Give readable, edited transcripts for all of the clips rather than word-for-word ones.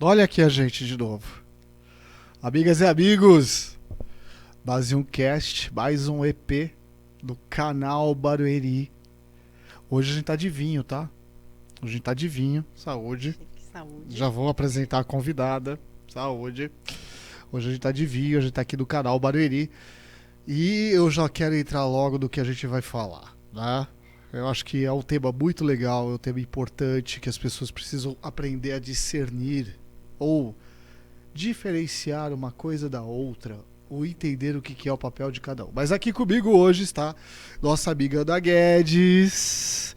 Olha aqui a gente de novo. Amigas e amigos, mais um cast, mais um EP do canal Barueri. Hoje a gente tá de vinho, tá? Hoje a gente tá de vinho, saúde. Saúde. Já vou apresentar a convidada, saúde. Hoje a gente tá de vinho, a gente tá aqui do canal Barueri. E eu já quero entrar logo do que a gente vai falar, né? Eu acho que é um tema muito legal, é um tema importante, que as pessoas precisam aprender a discernir ou diferenciar uma coisa da outra, ou entender o que é o papel de cada um. Mas aqui comigo hoje está nossa amiga Ana Guedes.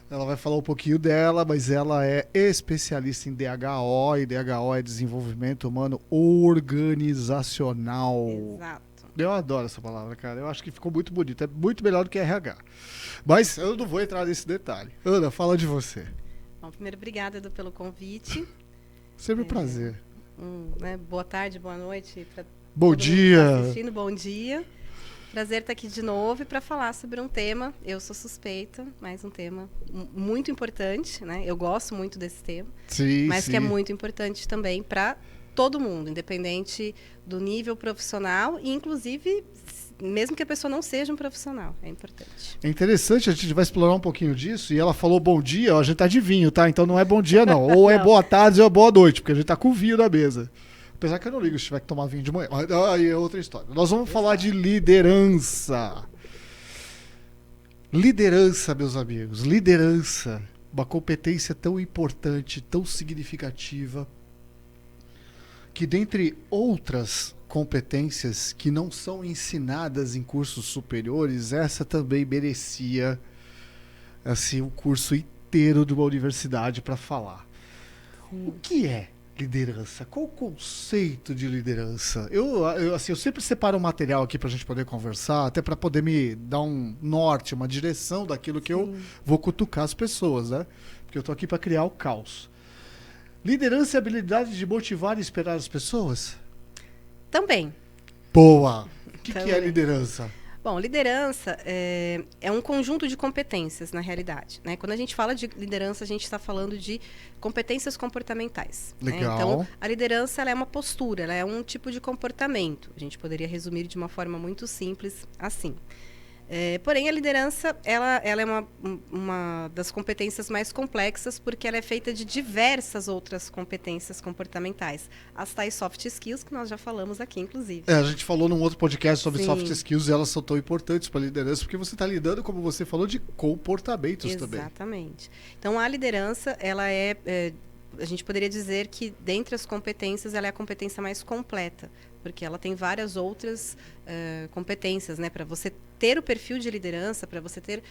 Ela vai falar um pouquinho dela, mas ela é especialista em DHO, e DHO é Desenvolvimento Humano Organizacional. Exato. Eu adoro essa palavra, cara. Eu acho que ficou muito bonito. É muito melhor do que RH. Mas eu não vou entrar nesse detalhe. Ana, fala de você. Bom, primeiro, obrigada, Edu, pelo convite. Sempre um prazer. Boa tarde, boa noite. Bom dia. Tá assistindo, bom dia. Prazer estar aqui de novo para falar sobre um tema. Eu sou suspeita, mas um tema muito importante, né? Eu gosto muito desse tema. Sim, mas sim. que é muito importante também para todo mundo, independente do nível profissional e, inclusive, mesmo que a pessoa não seja um profissional, é importante. É interessante, a gente vai explorar um pouquinho disso, e ela falou bom dia, ó, a gente tá de vinho, tá? Então não é bom dia não, ou é boa tarde ou é boa noite, porque a gente tá com vinho na mesa. Apesar que eu não ligo se tiver que tomar vinho de manhã, mas aí é outra história. Nós vamos falar de liderança. Liderança, meus amigos, liderança, uma competência tão importante, tão significativa, que dentre outras competências que não são ensinadas em cursos superiores, essa também merecia assim, um curso inteiro de uma universidade para falar. Sim. O que é liderança? Qual o conceito de liderança? Eu sempre separo um material aqui para a gente poder conversar, até para poder me dar um norte, uma direção daquilo que eu vou cutucar as pessoas, né? Porque eu estou aqui para criar o caos. Liderança é a habilidade de motivar e inspirar as pessoas? Também. Boa! O que é liderança? Bom, liderança é um conjunto de competências, na realidade, né? Quando a gente fala de liderança, a gente está falando de competências comportamentais. Legal. Né? Então, a liderança ela é uma postura, ela é um tipo de comportamento. A gente poderia resumir de uma forma muito simples assim. Porém, a liderança ela é uma das competências mais complexas porque ela é feita de diversas outras competências comportamentais. As tais soft skills que nós já falamos aqui, inclusive. A gente falou num outro podcast sobre soft skills e elas são tão importantes para a liderança porque você está lidando, como você falou, de comportamentos também. Exatamente. Então, a liderança, ela a gente poderia dizer que, dentre as competências, ela é a competência mais completa, porque ela tem várias outras competências, né? Para você ter o perfil de liderança, para você ter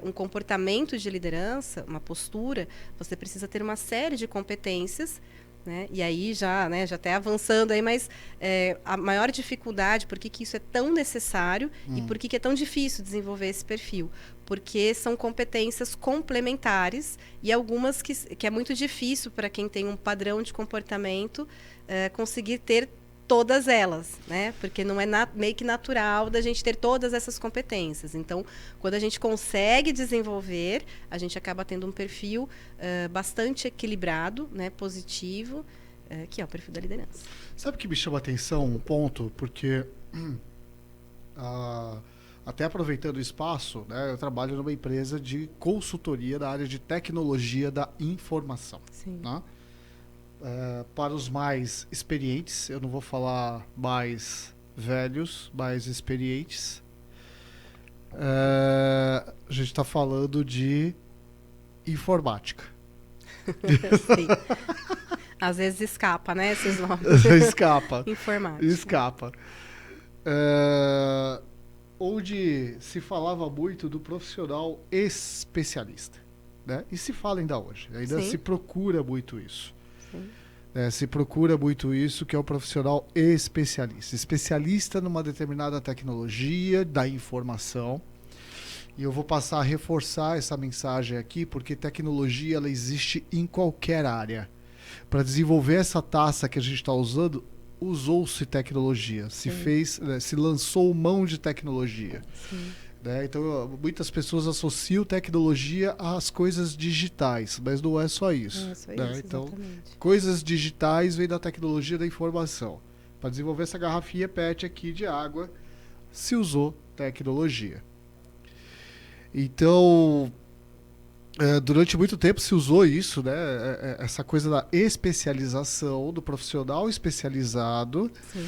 um comportamento de liderança, uma postura, você precisa ter uma série de competências, né? E aí já até avançando aí, mas a maior dificuldade, por que isso é tão necessário e por que é tão difícil desenvolver esse perfil? Porque são competências complementares e algumas que é muito difícil para quem tem um padrão de comportamento conseguir ter todas elas, né? Porque não é meio que natural da gente ter todas essas competências. Então, quando a gente consegue desenvolver, a gente acaba tendo um perfil bastante equilibrado, né? Positivo, que é o perfil da liderança. Sabe o que me chama a atenção um ponto? Porque até aproveitando o espaço, né, eu trabalho numa empresa de consultoria da área de tecnologia da informação. Sim. Né? Para os mais experientes, eu não vou falar mais velhos, mais experientes, a gente está falando de informática. Sim. Às vezes escapa, né, esses nomes. Escapa. Informática. Escapa. Onde se falava muito do profissional especialista, né? E se fala ainda hoje, ainda se procura muito isso. Se procura muito isso, que é o profissional especialista numa determinada tecnologia da informação. E eu vou passar a reforçar essa mensagem aqui, porque tecnologia ela existe em qualquer área. Para desenvolver essa taça que a gente está usando, usou-se tecnologia, se lançou mão de tecnologia. Sim. né? Então, muitas pessoas associam tecnologia às coisas digitais, mas não é só isso. Isso, Né? isso, Então, exatamente. coisas digitais vêm da tecnologia da informação. Para desenvolver essa garrafinha PET aqui de água, se usou tecnologia. Então, durante muito tempo se usou isso, né? Essa coisa da especialização, do profissional especializado. Sim.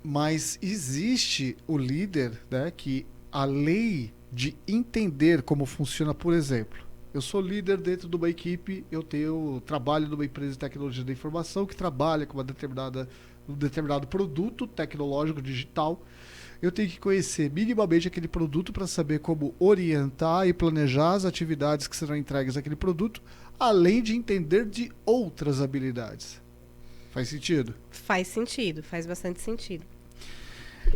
Mas existe o líder, né, que além de entender como funciona, por exemplo, eu sou líder dentro de uma equipe, eu trabalho numa empresa de tecnologia da informação que trabalha com um determinado produto tecnológico digital. Eu tenho que conhecer minimamente aquele produto para saber como orientar e planejar as atividades que serão entregues naquele produto, além de entender de outras habilidades. Faz sentido? Faz sentido, faz bastante sentido.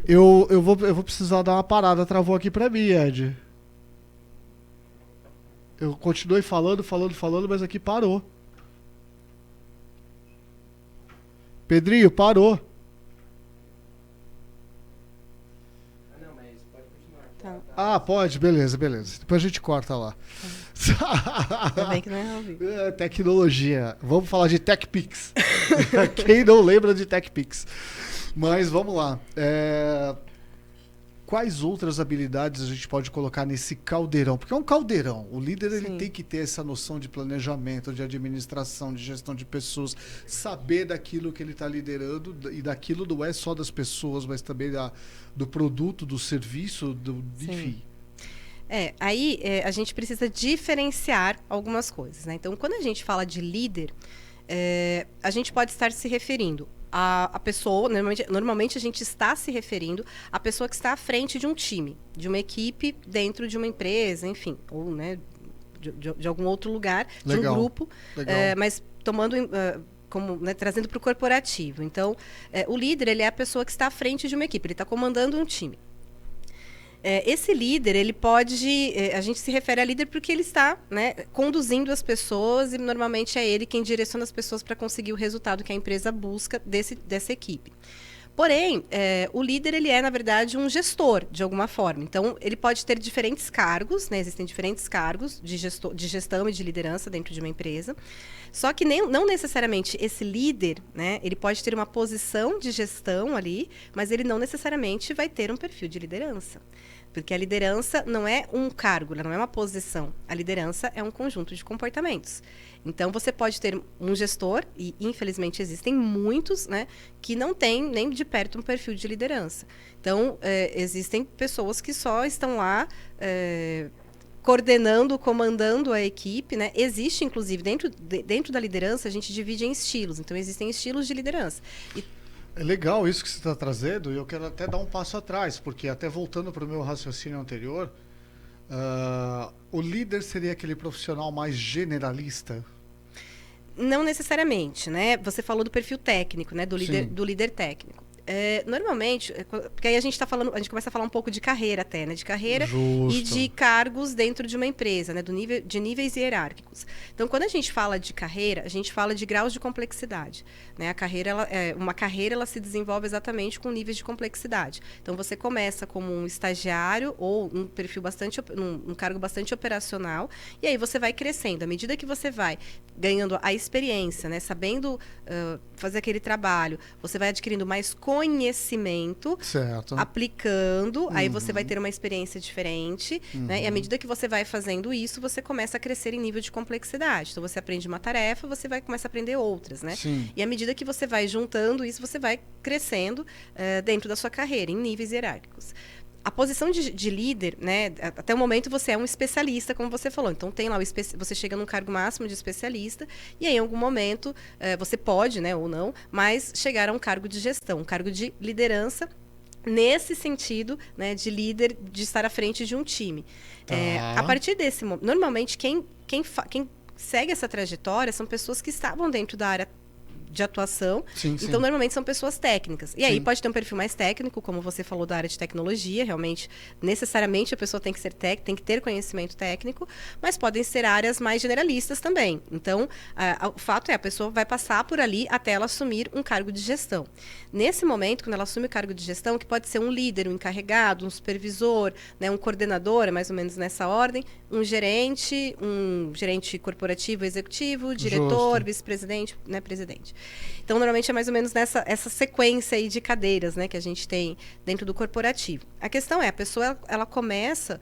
Eu vou precisar dar uma parada, travou aqui pra mim, Ed. Eu continuei falando, mas aqui parou. Pedrinho, parou. Não, mas pode continuar. Tá. Ah, pode, beleza. Depois a gente corta lá. Ainda bem que não é ao vivo. Tecnologia. Vamos falar de TechPix. Quem não lembra de TechPix? Mas vamos lá. Quais outras habilidades a gente pode colocar nesse caldeirão? Porque é um caldeirão. O líder ele tem que ter essa noção de planejamento, de administração, de gestão de pessoas, saber daquilo que ele está liderando, e daquilo não é só das pessoas, mas também do produto, do serviço, enfim. Aí a gente precisa diferenciar algumas coisas, né? Então, quando a gente fala de líder, a gente pode estar se referindo a pessoa, normalmente a gente está se referindo à pessoa que está à frente de um time, de uma equipe dentro de uma empresa, enfim, ou né, de algum outro lugar, Legal. de um grupo, Legal. mas tomando como, né, trazendo para o corporativo. Então, o líder ele é a pessoa que está à frente de uma equipe, ele está comandando um time. Esse líder, ele pode... a gente se refere a líder porque ele está, né, conduzindo as pessoas e normalmente é ele quem direciona as pessoas para conseguir o resultado que a empresa busca dessa equipe. Porém, o líder, ele é, na verdade, um gestor, de alguma forma. Então, ele pode ter diferentes cargos, né? Existem diferentes cargos de gestão e de liderança dentro de uma empresa. Só que não necessariamente esse líder, né? Ele pode ter uma posição de gestão ali, mas ele não necessariamente vai ter um perfil de liderança. Porque a liderança não é um cargo, ela não é uma posição. A liderança é um conjunto de comportamentos. Então, você pode ter um gestor, e infelizmente existem muitos, né, que não têm nem de perto um perfil de liderança. Então, existem pessoas que só estão lá coordenando, comandando a equipe, né? Existe, inclusive, dentro da liderança, a gente divide em estilos. Então, existem estilos de liderança. É legal isso que você está trazendo, e eu quero até dar um passo atrás, porque até voltando para o meu raciocínio anterior, o líder seria aquele profissional mais generalista? Não necessariamente, né? Você falou do perfil técnico, né? Do líder técnico. Normalmente, porque aí a gente começa a falar um pouco de carreira até, né? De carreira Justo. E de cargos dentro de uma empresa, né? De níveis hierárquicos. Então, quando a gente fala de carreira, a gente fala de graus de complexidade, né? Uma carreira, ela se desenvolve exatamente com níveis de complexidade. Então, você começa como um estagiário ou um perfil um cargo bastante operacional, e aí você vai crescendo. À medida que você vai ganhando a experiência, né? Sabendo fazer aquele trabalho, você vai adquirindo mais conhecimento, certo, aplicando, aí você vai ter uma experiência diferente, né? E à medida que você vai fazendo isso, você começa a crescer em nível de complexidade. Então, você aprende uma tarefa, você vai começar a aprender outras, né? Sim. E à medida que você vai juntando isso, você vai crescendo dentro da sua carreira, em níveis hierárquicos. A posição de líder, né, até o momento você é um especialista, como você falou. Então, tem lá você chega num cargo máximo de especialista e aí, em algum momento, você pode, né, ou não, mas chegar a um cargo de gestão, um cargo de liderança, nesse sentido, né, de líder, de estar à frente de um time. A partir desse momento, normalmente, quem segue essa trajetória são pessoas que estavam dentro da área de atuação. Sim, sim. Então, normalmente são pessoas técnicas. E aí Sim. pode ter um perfil mais técnico, como você falou da área de tecnologia, realmente, necessariamente a pessoa tem que ser tem que ter conhecimento técnico, mas podem ser áreas mais generalistas também. Então, o fato é, a pessoa vai passar por ali até ela assumir um cargo de gestão. Nesse momento, quando ela assume o cargo de gestão, que pode ser um líder, um encarregado, um supervisor, né, um coordenador, é mais ou menos nessa ordem, um gerente corporativo executivo, diretor, Justo. vice-presidente, né, presidente. Então, normalmente é mais ou menos essa sequência aí de cadeiras, né, que a gente tem dentro do corporativo. A questão é, a pessoa ela começa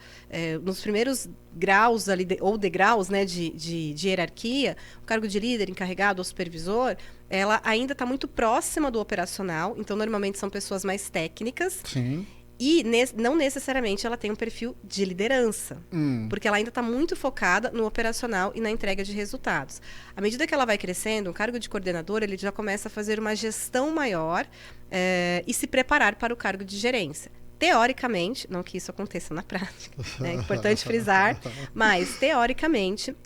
nos primeiros graus ali, ou degraus, né, de hierarquia, o cargo de líder, encarregado ou supervisor, ela ainda está muito próxima do operacional, então normalmente são pessoas mais técnicas. Sim. E não necessariamente ela tem um perfil de liderança, porque ela ainda está muito focada no operacional e na entrega de resultados. À medida que ela vai crescendo, um cargo de coordenador, ele já começa a fazer uma gestão maior e se preparar para o cargo de gerência. Teoricamente, não que isso aconteça na prática, é importante frisar, mas teoricamente,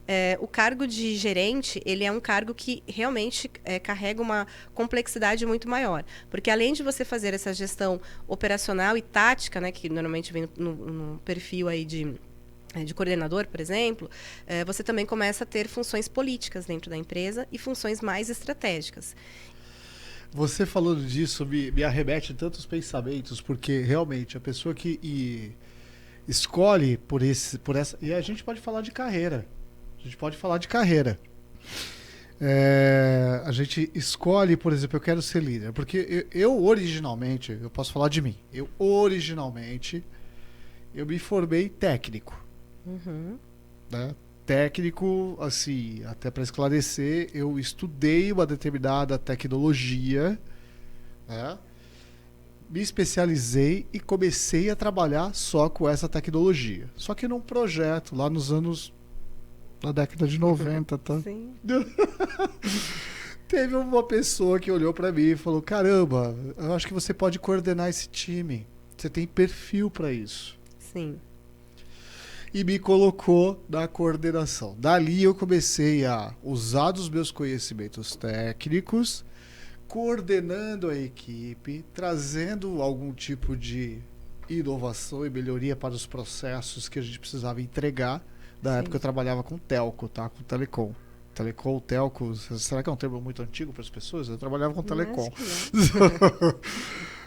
o cargo de gerente, ele é um cargo que realmente carrega uma complexidade muito maior. Porque além de você fazer essa gestão operacional e tática, né, que normalmente vem no perfil aí de coordenador, por exemplo, você também começa a ter funções políticas dentro da empresa e funções mais estratégicas. Você falando disso me arremete tantos pensamentos, porque realmente a pessoa que escolhe por essa. E a gente pode falar de carreira. A gente escolhe, por exemplo, eu quero ser líder. Porque eu originalmente, eu posso falar de mim, eu me formei técnico. Né? Técnico, assim, até para esclarecer, eu estudei uma determinada tecnologia, né? Me especializei e comecei a trabalhar só com essa tecnologia. Só que num projeto, lá na década de 90, tá? Sim. Teve uma pessoa que olhou para mim e falou: caramba, eu acho que você pode coordenar esse time. Você tem perfil para isso. Sim. E me colocou na coordenação. Dali eu comecei a usar dos meus conhecimentos técnicos, coordenando a equipe, trazendo algum tipo de inovação e melhoria para os processos que a gente precisava entregar. Na época eu trabalhava com telco, tá? Com telecom. Telecom, telco, será que é um termo muito antigo para as pessoas? Eu trabalhava com telecom.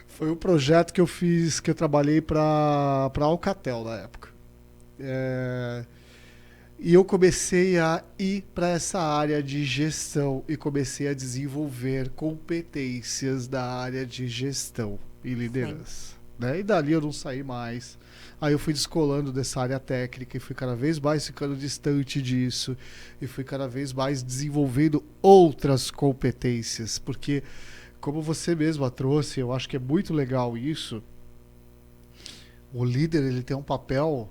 Foi um projeto que eu fiz, que eu trabalhei para Alcatel na época. E eu comecei a ir para essa área de gestão e comecei a desenvolver competências da área de gestão e liderança, né? E dali eu não saí mais. Aí eu fui descolando dessa área técnica e fui cada vez mais ficando distante disso e fui cada vez mais desenvolvendo outras competências, porque como você mesma trouxe, eu acho que é muito legal isso. O líder, ele tem um papel...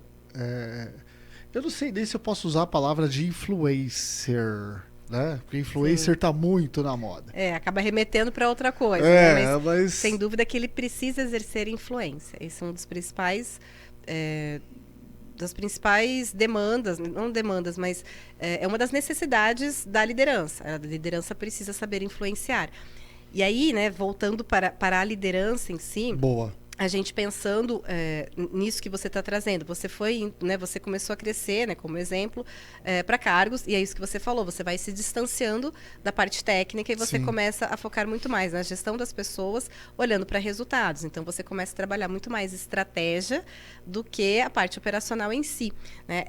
eu não sei nem se eu posso usar a palavra de influencer, né? Porque influencer está muito na moda. Acaba remetendo para outra coisa, né? Mas sem dúvida que ele precisa exercer influência. Esse é um dos principais... das principais demandas, não demandas, mas é uma das necessidades da liderança. A liderança precisa saber influenciar. E aí, né, voltando para a liderança em si... Boa. A gente pensando nisso que você está trazendo, você foi, né, você começou a crescer, né, como exemplo, para cargos, e é isso que você falou, você vai se distanciando da parte técnica e você começa a focar muito mais na gestão das pessoas, olhando para resultados. Então, você começa a trabalhar muito mais estratégia do que a parte operacional em si, né?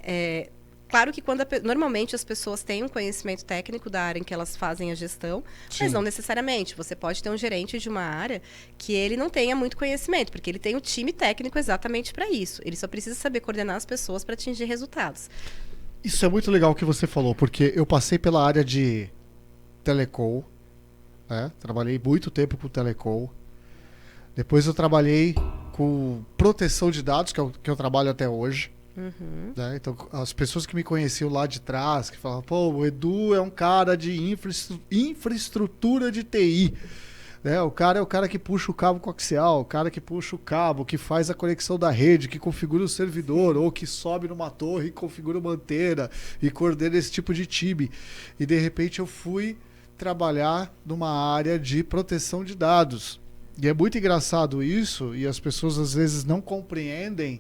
Claro que normalmente as pessoas têm um conhecimento técnico da área em que elas fazem a gestão, mas não necessariamente. Você pode ter um gerente de uma área que ele não tenha muito conhecimento, porque ele tem um time técnico exatamente para isso. Ele só precisa saber coordenar as pessoas para atingir resultados. Isso é muito legal o que você falou, porque eu passei pela área de telecom, né? Trabalhei muito tempo com telecom. Depois eu trabalhei com proteção de dados, que eu trabalho até hoje. Né? Então, as pessoas que me conheciam lá de trás, que falavam, pô, o Edu é um cara de infraestrutura de TI. Né? O cara é o cara que puxa o cabo coaxial, o cara que puxa o cabo, que faz a conexão da rede, que configura o servidor, ou que sobe numa torre e configura uma antena e coordena esse tipo de time. E de repente eu fui trabalhar numa área de proteção de dados. E é muito engraçado isso, e as pessoas às vezes não compreendem,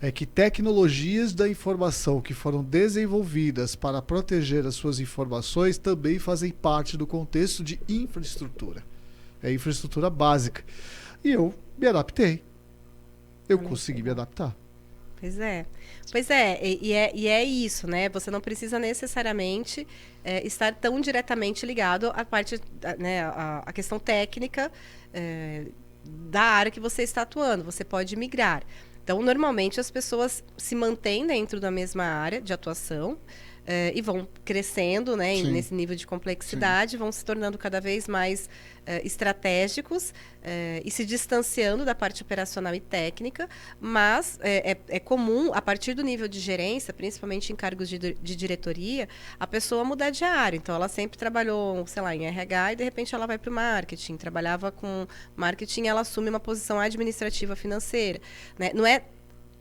é que tecnologias da informação que foram desenvolvidas para proteger as suas informações também fazem parte do contexto de infraestrutura. É infraestrutura básica. E eu me adaptei. Eu consegui me adaptar. Pois é. Pois é, e é isso, né? Você não precisa necessariamente estar tão diretamente ligado à parte, né, à questão técnica da área que você está atuando. Você pode migrar. Então, normalmente, as pessoas se mantêm dentro da mesma área de atuação e vão crescendo, né, nesse nível de complexidade, vão se tornando cada vez mais estratégicos e se distanciando da parte operacional e técnica, mas é comum, a partir do nível de gerência, principalmente em cargos de diretoria, a pessoa mudar de área. Então, ela sempre trabalhou, sei lá, em RH e, de repente, ela vai para o marketing. Trabalhava com marketing, ela assume uma posição administrativa financeira, né?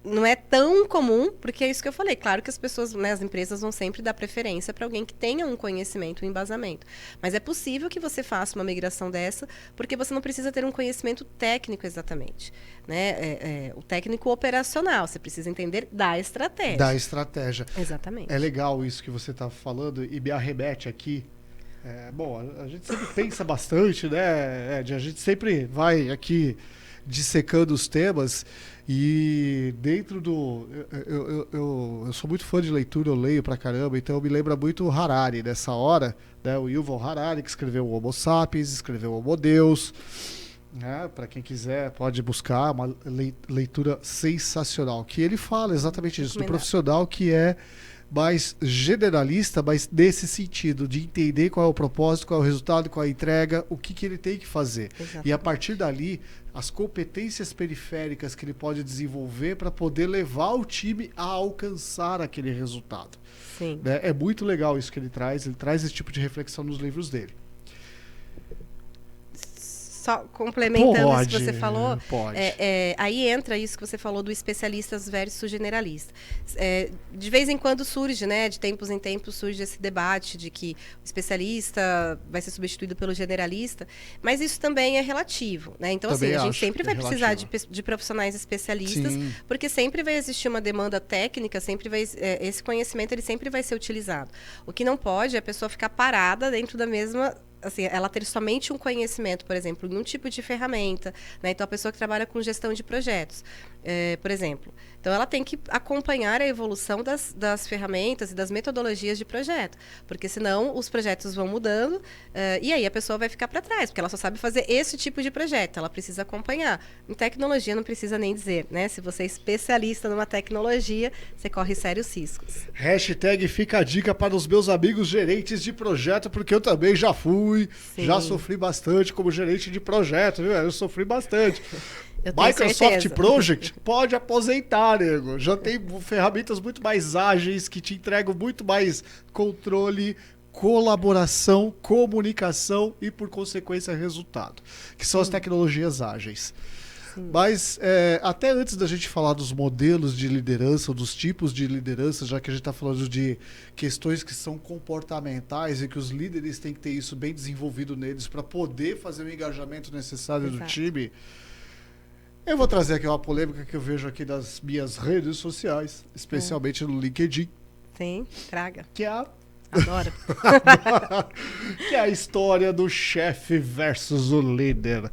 Não é tão comum, porque é isso que eu falei. Claro que as pessoas, né, as empresas vão sempre dar preferência para alguém que tenha um conhecimento, um embasamento. Mas é possível que você faça uma migração dessa, porque você não precisa ter um conhecimento técnico exatamente, né? O técnico operacional, você precisa entender da estratégia. Da estratégia. Exatamente. É legal isso que você está falando e me arremete aqui. Bom, a gente sempre pensa bastante, né, Ed? A gente sempre vai aqui dissecando os temas. E dentro do... Eu sou muito fã de leitura, eu leio pra caramba, então me lembra muito o Harari nessa hora, né? O Yuval Harari, que escreveu o Homo Sapiens, escreveu o Homo Deus, né? Para quem quiser pode buscar, uma leitura sensacional, que ele fala exatamente isso, do profissional que é mais generalista, mas nesse sentido de entender qual é o propósito, qual é o resultado, qual é a entrega, o que ele tem que fazer. Exatamente. E a partir dali, as competências periféricas que ele pode desenvolver para poder levar o time a alcançar aquele resultado. Sim. Né? É muito legal isso que ele traz esse tipo de reflexão nos livros dele. Só complementando isso que você falou, pode. Aí entra isso que você falou do especialistas versus generalista. De vez em quando surge, né, de tempos em tempos surge esse debate de que o especialista vai ser substituído pelo generalista, mas isso também é relativo, né? Então, também assim, a gente sempre vai precisar de profissionais especialistas, sim, porque sempre vai existir uma demanda técnica, sempre vai, esse conhecimento ele sempre vai ser utilizado. O que não pode é a pessoa ficar parada dentro da mesma... Assim, ela ter somente um conhecimento, por exemplo, em um tipo de ferramenta, né? Então, a pessoa que trabalha com gestão de projetos, por exemplo. Então, ela tem que acompanhar a evolução das ferramentas e das metodologias de projeto, porque senão os projetos vão mudando e aí a pessoa vai ficar para trás, porque ela só sabe fazer esse tipo de projeto, ela precisa acompanhar. Em tecnologia, não precisa nem dizer, né? Se você é especialista numa tecnologia, você corre sérios riscos. Hashtag fica a dica para os meus amigos gerentes de projeto, porque eu também já fui, sim, já sofri bastante como gerente de projeto, viu? Eu sofri bastante. Microsoft Project pode aposentar, nego. Já tem ferramentas muito mais ágeis que te entregam muito mais controle, colaboração, comunicação e, por consequência, resultado. Que são as tecnologias ágeis. Sim. Mas até antes da gente falar dos modelos de liderança, ou dos tipos de liderança, já que a gente está falando de questões que são comportamentais e que os líderes têm que ter isso bem desenvolvido neles para poder fazer o engajamento necessário, exato, do time... Eu vou trazer aqui uma polêmica que eu vejo aqui das minhas redes sociais, especialmente no LinkedIn. Sim, traga. Que é a... Adoro. Que é a história do chefe versus o líder.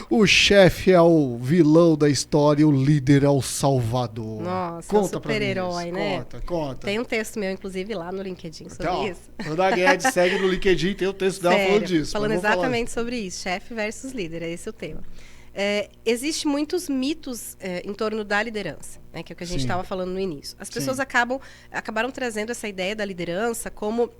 O chefe é o vilão da história e o líder é o salvador. Nossa, conta, é um super-herói, né? Conta. Tem um texto meu, inclusive, lá no LinkedIn sobre então, isso. Ana Guedes segue no LinkedIn, tem o texto dela falando disso. Falando exatamente sobre isso, chefe versus líder, é esse o tema. Existem muitos mitos em torno da liderança, né, que é o que a gente estava falando no início. As pessoas acabaram trazendo essa ideia da liderança como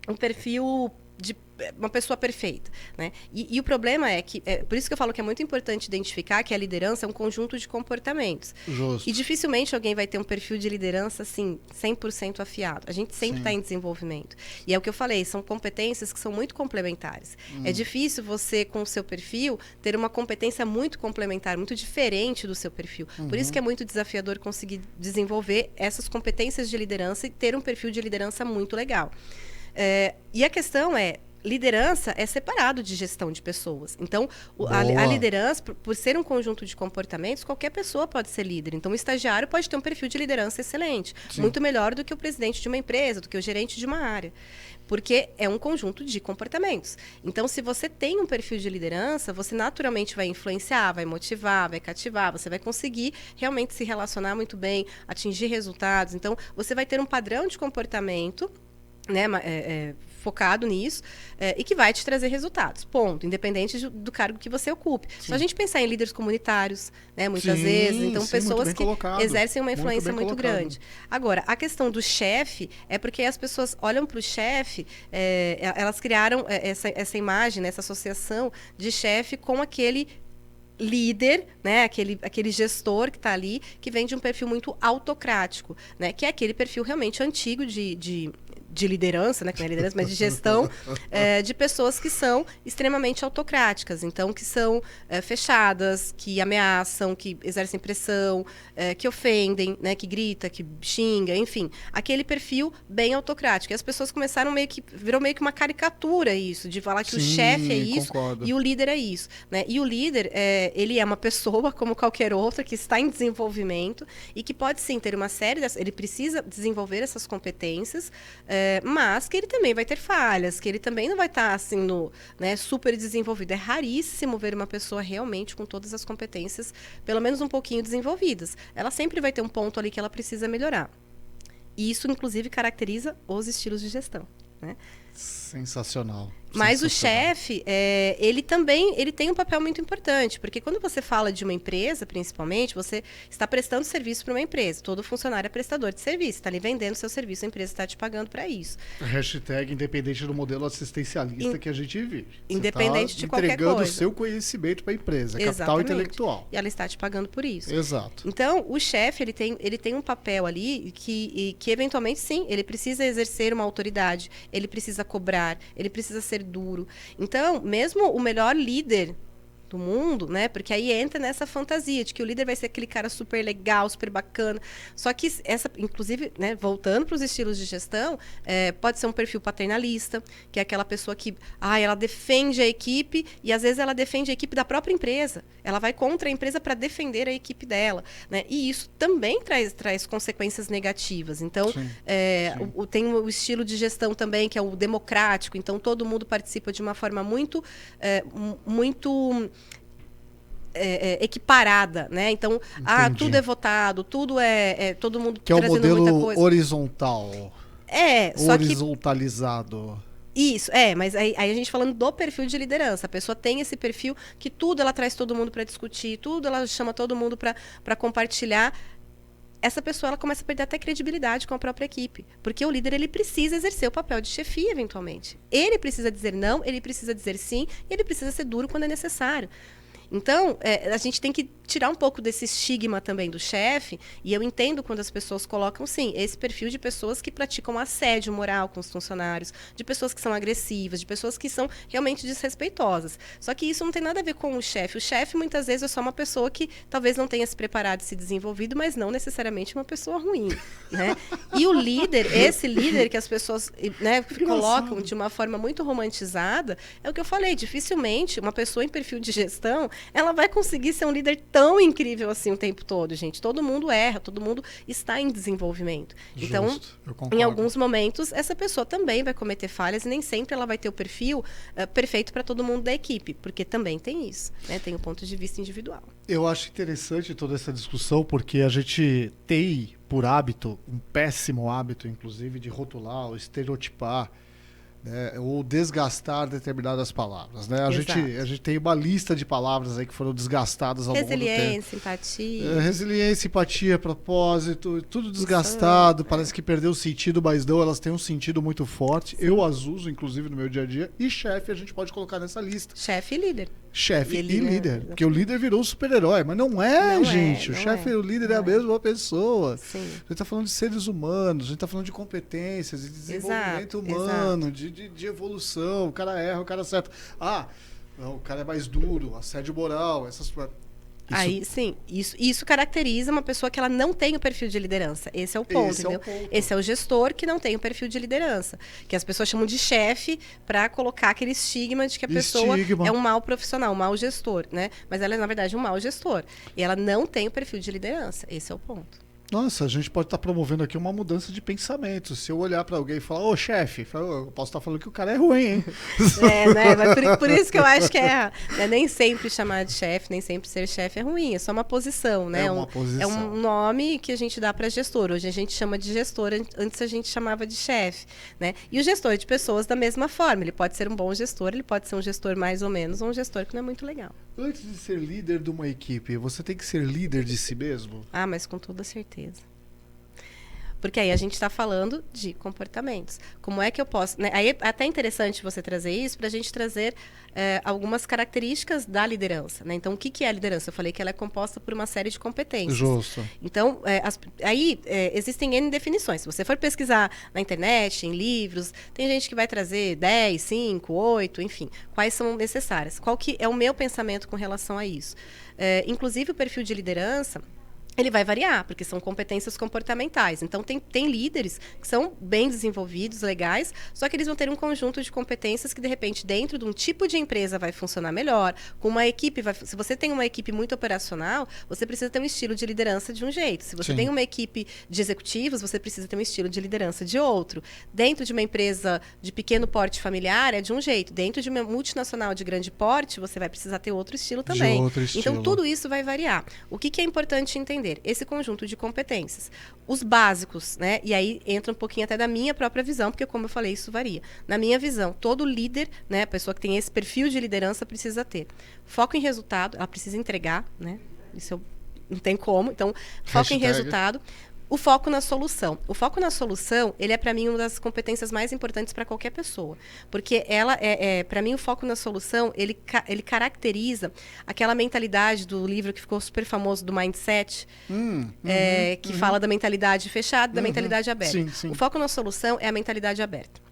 um perfil de uma pessoa perfeita, né? E o problema é que, por isso que eu falo que é muito importante identificar que a liderança é um conjunto de comportamentos. Justo. E dificilmente alguém vai ter um perfil de liderança, assim, 100% afiado. A gente sempre está em desenvolvimento. E é o que eu falei, são competências que são muito complementares. É difícil você, com o seu perfil, ter uma competência muito complementar, muito diferente do seu perfil. Por isso que é muito desafiador conseguir desenvolver essas competências de liderança e ter um perfil de liderança muito legal. E a questão é, liderança é separado de gestão de pessoas. Então, a Boa. liderança, por ser um conjunto de comportamentos, qualquer pessoa pode ser líder. Então, o estagiário pode ter um perfil de liderança excelente, Sim. muito melhor do que o presidente de uma empresa, do que o gerente de uma área. Porque é um conjunto de comportamentos. Então, se você tem um perfil de liderança, você naturalmente vai influenciar, vai motivar, vai cativar, você vai conseguir realmente se relacionar muito bem, atingir resultados. Então, você vai ter um padrão de comportamento, né, focado nisso, e que vai te trazer resultados, ponto, independente do cargo que você ocupe. Sim. Só a gente pensar em líderes comunitários, né, muitas Sim, vezes, então sim, muito pessoas bem que colocado. exercem uma Muito influência bem muito colocado. grande. Agora, a questão do chefe é porque as pessoas olham para o chefe, elas criaram essa imagem, né, essa associação de chefe com aquele líder, né, aquele gestor que está ali, que vem de um perfil muito autocrático, né, que é aquele perfil realmente antigo de liderança, né, que não é liderança, mas de gestão, de pessoas que são extremamente autocráticas, então que são fechadas, que ameaçam, que exercem pressão, que ofendem, né, que grita, que xinga, enfim, aquele perfil bem autocrático. E as pessoas começaram virou meio que uma caricatura isso, de falar que o Sim, chefe é isso concordo. e o líder é isso, né? E o líder, ele é uma pessoa como qualquer outra que está em desenvolvimento e que pode sim ter uma série, ele precisa desenvolver essas competências, mas que ele também vai ter falhas, que ele também não vai estar assim né, super desenvolvido. É raríssimo ver uma pessoa realmente com todas as competências, pelo menos um pouquinho desenvolvidas. Ela sempre vai ter um ponto ali que ela precisa melhorar. E isso, inclusive, caracteriza os estilos de gestão, né? Sensacional. Mas o Sensacional. chefe, ele também tem um papel muito importante, porque quando você fala de uma empresa, principalmente, você está prestando serviço para uma empresa. Todo funcionário é prestador de serviço, está ali vendendo seu serviço, a empresa está te pagando para isso. Hashtag independente do modelo assistencialista que a gente vive. Independente de qualquer entregando coisa. o seu conhecimento para a empresa, capital Exatamente. intelectual. E ela está te pagando por isso. Exato. Então, o chefe, ele tem um papel ali que eventualmente, sim, ele precisa exercer uma autoridade, ele precisa cobrar, ele precisa ser duro. Então, mesmo o melhor líder do mundo, né? Porque aí entra nessa fantasia de que o líder vai ser aquele cara super legal, super bacana. Só que inclusive, né, voltando para os estilos de gestão, pode ser um perfil paternalista, que é aquela pessoa que, ela defende a equipe e às vezes ela defende a equipe da própria empresa. Ela vai contra a empresa para defender a equipe dela, né? E isso também traz consequências negativas. Então, Sim. tem o estilo de gestão também que é o democrático. Então, todo mundo participa de uma forma muito equiparada, né? Então, Entendi. tudo é votado, tudo todo mundo Que é o trazendo muita modelo coisa. horizontal. Só que Horizontalizado. isso, mas aí a gente falando do perfil de liderança. A pessoa tem esse perfil que tudo ela traz todo mundo para discutir, tudo ela chama todo mundo para compartilhar. Essa pessoa ela começa a perder até credibilidade com a própria equipe, porque o líder ele precisa exercer o papel de chefia eventualmente. Ele precisa dizer não, ele precisa dizer sim, e ele precisa ser duro quando é necessário. Então, a gente tem que tirar um pouco desse estigma também do chefe, e eu entendo quando as pessoas colocam, sim, esse perfil de pessoas que praticam assédio moral com os funcionários, de pessoas que são agressivas, de pessoas que são realmente desrespeitosas. Só que isso não tem nada a ver com o chefe. O chefe, muitas vezes, é só uma pessoa que talvez não tenha se preparado e se desenvolvido, mas não necessariamente uma pessoa ruim, né? E o líder, esse líder que as pessoas, né, colocam de uma forma muito romantizada, é o que eu falei, dificilmente uma pessoa em perfil de gestão ela vai conseguir ser um líder tão incrível assim o tempo todo, gente. Todo mundo erra, todo mundo está em desenvolvimento. Então, Justo, eu concordo. em alguns momentos, essa pessoa também vai cometer falhas e nem sempre ela vai ter o perfil perfeito para todo mundo da equipe, porque também tem isso, né? Tem o ponto de vista individual. Eu acho interessante toda essa discussão, porque a gente tem, por hábito, um péssimo hábito, inclusive, de rotular ou estereotipar, né, ou desgastar determinadas palavras, né? A gente tem uma lista de palavras aí que foram desgastadas ao longo do tempo. Resiliência, empatia. Resiliência, empatia, propósito, tudo desgastado, parece que perdeu o sentido, mas não, elas têm um sentido muito forte. Sim. Eu as uso, inclusive, no meu dia a dia. E chefe a gente pode colocar nessa lista. Chefe e líder. Chefe e líder. Porque o líder virou um super-herói, mas não é, gente. O chefe e o líder é a mesma pessoa. Sim. A gente está falando de seres humanos, a gente está falando de competências, de desenvolvimento humano, de evolução. O cara erra, o cara acerta. Não, o cara é mais duro, assédio moral, essas... Aí, sim, isso caracteriza uma pessoa que ela não tem o perfil de liderança. Esse é o ponto, entendeu? Esse é o gestor que não tem o perfil de liderança. Que as pessoas chamam de chefe para colocar aquele estigma de que a pessoa é um mau profissional, um mau gestor, né? Mas ela é, na verdade, um mau gestor. E ela não tem o perfil de liderança. Esse é o ponto. Nossa, a gente pode estar promovendo aqui uma mudança de pensamento. Se eu olhar para alguém e falar, ô chefe, eu posso estar falando que o cara é ruim, hein? Né? Mas por isso que eu acho que né, nem sempre chamar de chefe, nem sempre ser chefe é ruim. É só uma posição, né? É uma posição. É um nome que a gente dá para gestor. Hoje a gente chama de gestor, antes a gente chamava de chefe, né? E o gestor de pessoas da mesma forma. Ele pode ser um bom gestor, ele pode ser um gestor mais ou menos, ou um gestor que não é muito legal. Antes de ser líder de uma equipe, você tem que ser líder de si mesmo? Ah, mas com toda certeza. Porque aí a gente está falando de comportamentos. Como é que eu posso... Né? Aí é até interessante você trazer isso para a gente trazer algumas características da liderança. Né? Então, o que é a liderança? Eu falei que ela é composta por uma série de competências. Justo. Então, existem N definições. Se você for pesquisar na internet, em livros, tem gente que vai trazer 10, 5, 8, enfim. Quais são necessárias? Qual que é o meu pensamento com relação a isso? Inclusive, o perfil de liderança... ele vai variar, porque são competências comportamentais. Então, tem líderes que são bem desenvolvidos, legais, só que eles vão ter um conjunto de competências que, de repente, dentro de um tipo de empresa vai funcionar melhor. Com uma equipe, se você tem uma equipe muito operacional, você precisa ter um estilo de liderança de um jeito. Se você tem uma equipe de executivos, você precisa ter um estilo de liderança de outro. Dentro de uma empresa de pequeno porte familiar, é de um jeito. Dentro de uma multinacional de grande porte, você vai precisar ter outro estilo também. Então, tudo isso vai variar. O que é importante entender? Esse conjunto de competências. Os básicos, né? E aí entra um pouquinho até da minha própria visão, porque, como eu falei, isso varia. Na minha visão, todo líder, né, a pessoa que tem esse perfil de liderança precisa ter foco em resultado, ela precisa entregar, né? Isso não tem como. Então, foco em resultado. O foco na solução. O foco na solução, ele é, para mim, uma das competências mais importantes para qualquer pessoa. Porque ela para mim, o foco na solução, ele aquela mentalidade do livro que ficou super famoso, do Mindset, que fala da mentalidade fechada e da mentalidade aberta. Sim. O foco na solução é a mentalidade aberta.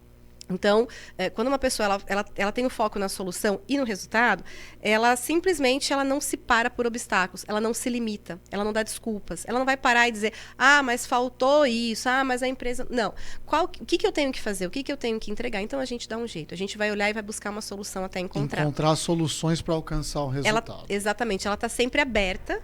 Então, quando uma pessoa ela tem o foco na solução e no resultado, ela simplesmente não se para por obstáculos, ela não se limita, ela não dá desculpas, ela não vai parar e dizer, mas faltou isso, mas a empresa... Não. O que eu tenho que fazer? O que eu tenho que entregar? Então, a gente dá um jeito. A gente vai olhar e vai buscar uma solução até encontrar. Encontrar soluções para alcançar o resultado. Exatamente. Ela está sempre aberta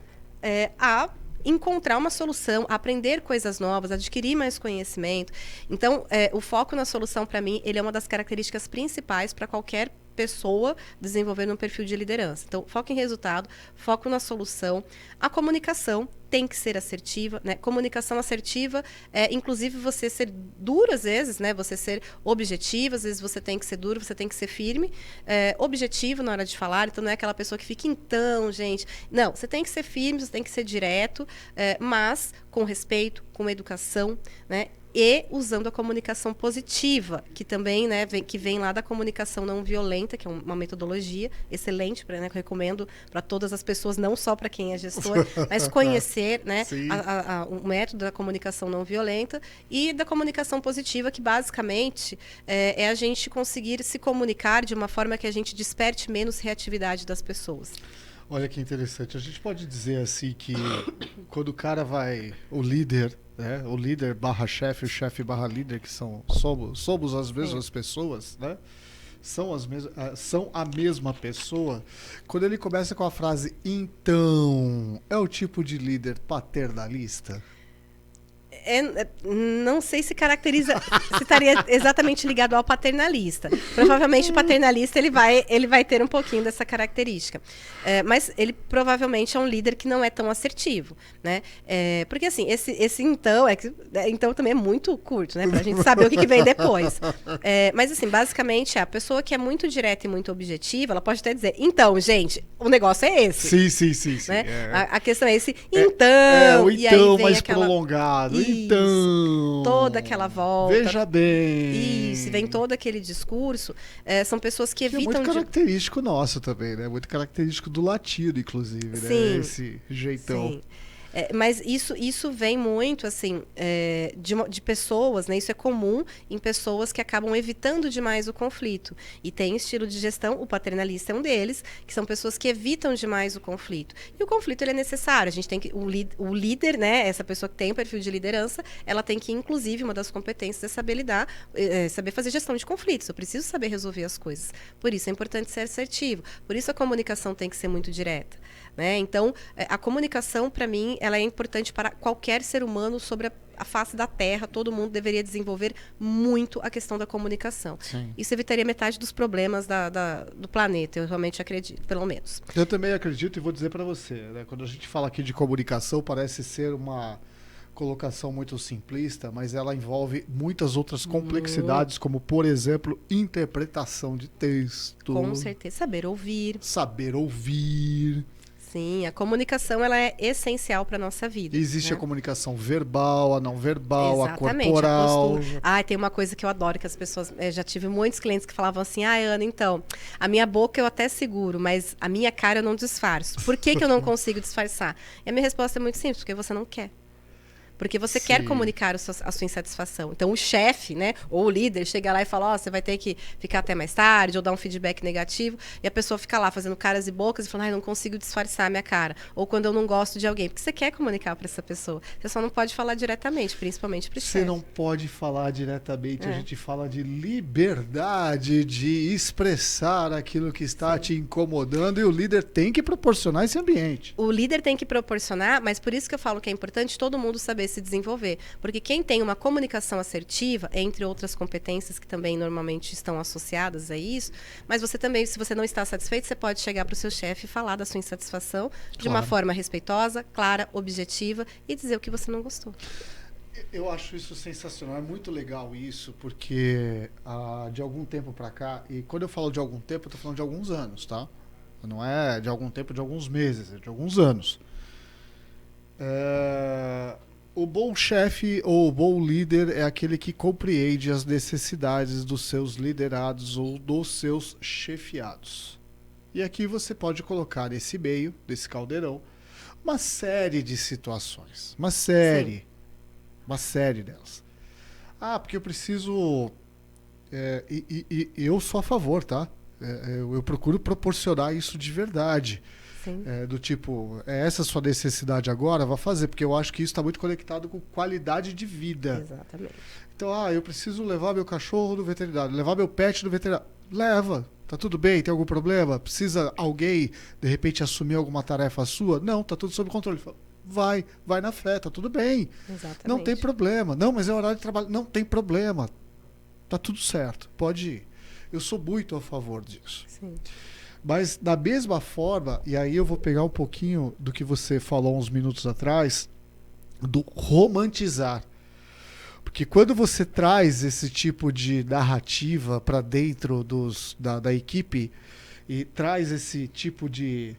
a encontrar uma solução, aprender coisas novas, adquirir mais conhecimento. Então, o foco na solução, para mim, ele é uma das características principais para qualquer pessoa desenvolvendo um perfil de liderança. Então, foco em resultado, foco na solução. A comunicação tem que ser assertiva, né? Comunicação assertiva inclusive, você ser duro às vezes, né? Você ser objetivo, às vezes você tem que ser duro, você tem que ser firme, objetivo na hora de falar, então não é aquela pessoa que fica, então, gente. Não, você tem que ser firme, você tem que ser direto, mas com respeito, com educação, né? E usando a comunicação positiva, que também, né, vem lá da comunicação não violenta, que é uma metodologia excelente, que eu recomendo para todas as pessoas, não só para quem é gestor, mas conhecer, né, o método da comunicação não violenta e da comunicação positiva, que basicamente é a gente conseguir se comunicar de uma forma que a gente desperte menos reatividade das pessoas. Olha que interessante. A gente pode dizer assim que quando o cara o líder, né? O líder barra chefe, o chefe barra líder, que somos as mesmas pessoas, né? São a mesma pessoa. Quando ele começa com a frase, então, é o tipo de líder paternalista? Não sei se estaria exatamente ligado ao paternalista. Provavelmente o paternalista ele vai ter um pouquinho dessa característica. Mas ele provavelmente é um líder que não é tão assertivo, né? Porque assim, esse então, então também é muito curto, né? Pra gente saber o que vem depois. Mas assim, basicamente a pessoa que é muito direta e muito objetiva, ela pode até dizer, então, gente, o negócio é esse. Sim. Né? A questão é esse, então. O e aí vem mais prolongado. Então, toda aquela volta. Veja bem. Isso, vem todo aquele discurso. São pessoas que evitam... É muito característico nosso também, né? Muito característico do latino, inclusive, sim, né? Esse jeitão. Sim. Mas isso vem muito, assim, de pessoas, né? Isso é comum em pessoas que acabam evitando demais o conflito. E tem estilo de gestão, o paternalista é um deles, que são pessoas que evitam demais o conflito. E o conflito, ele é necessário. A gente tem que... O líder, né? Essa pessoa que tem o perfil de liderança, ela tem que, inclusive, uma das competências é saber lidar, saber fazer gestão de conflitos. Eu preciso saber resolver as coisas. Por isso é importante ser assertivo. Por isso a comunicação tem que ser muito direta. Né? Então, a comunicação, para mim, ela é importante para qualquer ser humano sobre a face da Terra. Todo mundo deveria desenvolver muito a questão da comunicação. Sim. Isso evitaria metade dos problemas do planeta, eu realmente acredito, pelo menos. Eu também acredito e vou dizer para você, né? Quando a gente fala aqui de comunicação, parece ser uma colocação muito simplista, mas ela envolve muitas outras complexidades, como, por exemplo, interpretação de texto. Com certeza. Saber ouvir. Saber ouvir. Sim, a comunicação ela é essencial para a nossa vida. Existe, né? a comunicação verbal, a não verbal, Exatamente, a corporal. Tem uma coisa que eu adoro, que as pessoas... já tive muitos clientes que falavam assim, Ana, então, a minha boca eu até seguro, mas a minha cara eu não disfarço. Por que eu não consigo disfarçar? E a minha resposta é muito simples, porque você não quer. Porque você quer comunicar a sua insatisfação. Então, o chefe, né, ou o líder, chega lá e fala, você vai ter que ficar até mais tarde, ou dar um feedback negativo, e a pessoa fica lá fazendo caras e bocas e falando, não consigo disfarçar a minha cara. Ou quando eu não gosto de alguém. Porque você quer comunicar para essa pessoa. Você só não pode falar diretamente, principalmente para o chefe. Você não pode falar diretamente. A gente fala de liberdade de expressar aquilo que está te incomodando, e o líder tem que proporcionar esse ambiente. O líder tem que proporcionar, mas por isso que eu falo que é importante todo mundo saber se desenvolver. Porque quem tem uma comunicação assertiva, entre outras competências que também normalmente estão associadas a isso, mas você também, se você não está satisfeito, você pode chegar para o seu chefe e falar da sua insatisfação de uma forma respeitosa, clara, objetiva e dizer o que você não gostou. Eu acho isso sensacional, é muito legal isso, porque de algum tempo para cá, e quando eu falo de algum tempo, eu estou falando de alguns anos, tá? Não é de algum tempo, de alguns meses, é de alguns anos. O bom chefe ou o bom líder é aquele que compreende as necessidades dos seus liderados ou dos seus chefiados. E aqui você pode colocar nesse meio, desse caldeirão, uma série de situações. Uma série delas. Porque eu preciso... eu sou a favor, tá? Eu procuro proporcionar isso de verdade. Do tipo, essa sua necessidade agora, vá fazer, porque eu acho que isso está muito conectado com qualidade de vida. Exatamente. Então, eu preciso levar meu cachorro no veterinário, levar meu pet no veterinário. Leva, tá tudo bem, tem algum problema? Precisa alguém, de repente, assumir alguma tarefa sua? Não, tá tudo sob controle. Vai na fé, tá tudo bem. Exatamente. Não tem problema. Não, mas é horário de trabalho. Não tem problema. Tá tudo certo, pode ir. Eu sou muito a favor disso. Sim. Mas da mesma forma, e aí eu vou pegar um pouquinho do que você falou uns minutos atrás, do romantizar. Porque quando você traz esse tipo de narrativa para dentro da equipe e traz esse tipo de...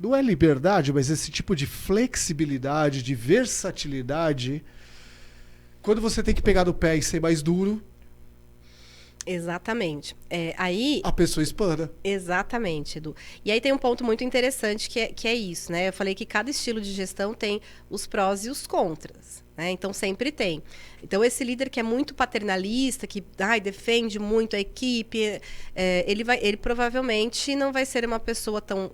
não é liberdade, mas esse tipo de flexibilidade, de versatilidade, quando você tem que pegar no pé e ser mais duro... Exatamente. Aí a pessoa espana. Exatamente, Edu. E aí tem um ponto muito interessante que é isso, né? Eu falei que cada estilo de gestão tem os prós e os contras, né? Então sempre tem. Então esse líder que é muito paternalista, que defende muito a equipe, ele provavelmente não vai ser uma pessoa tão...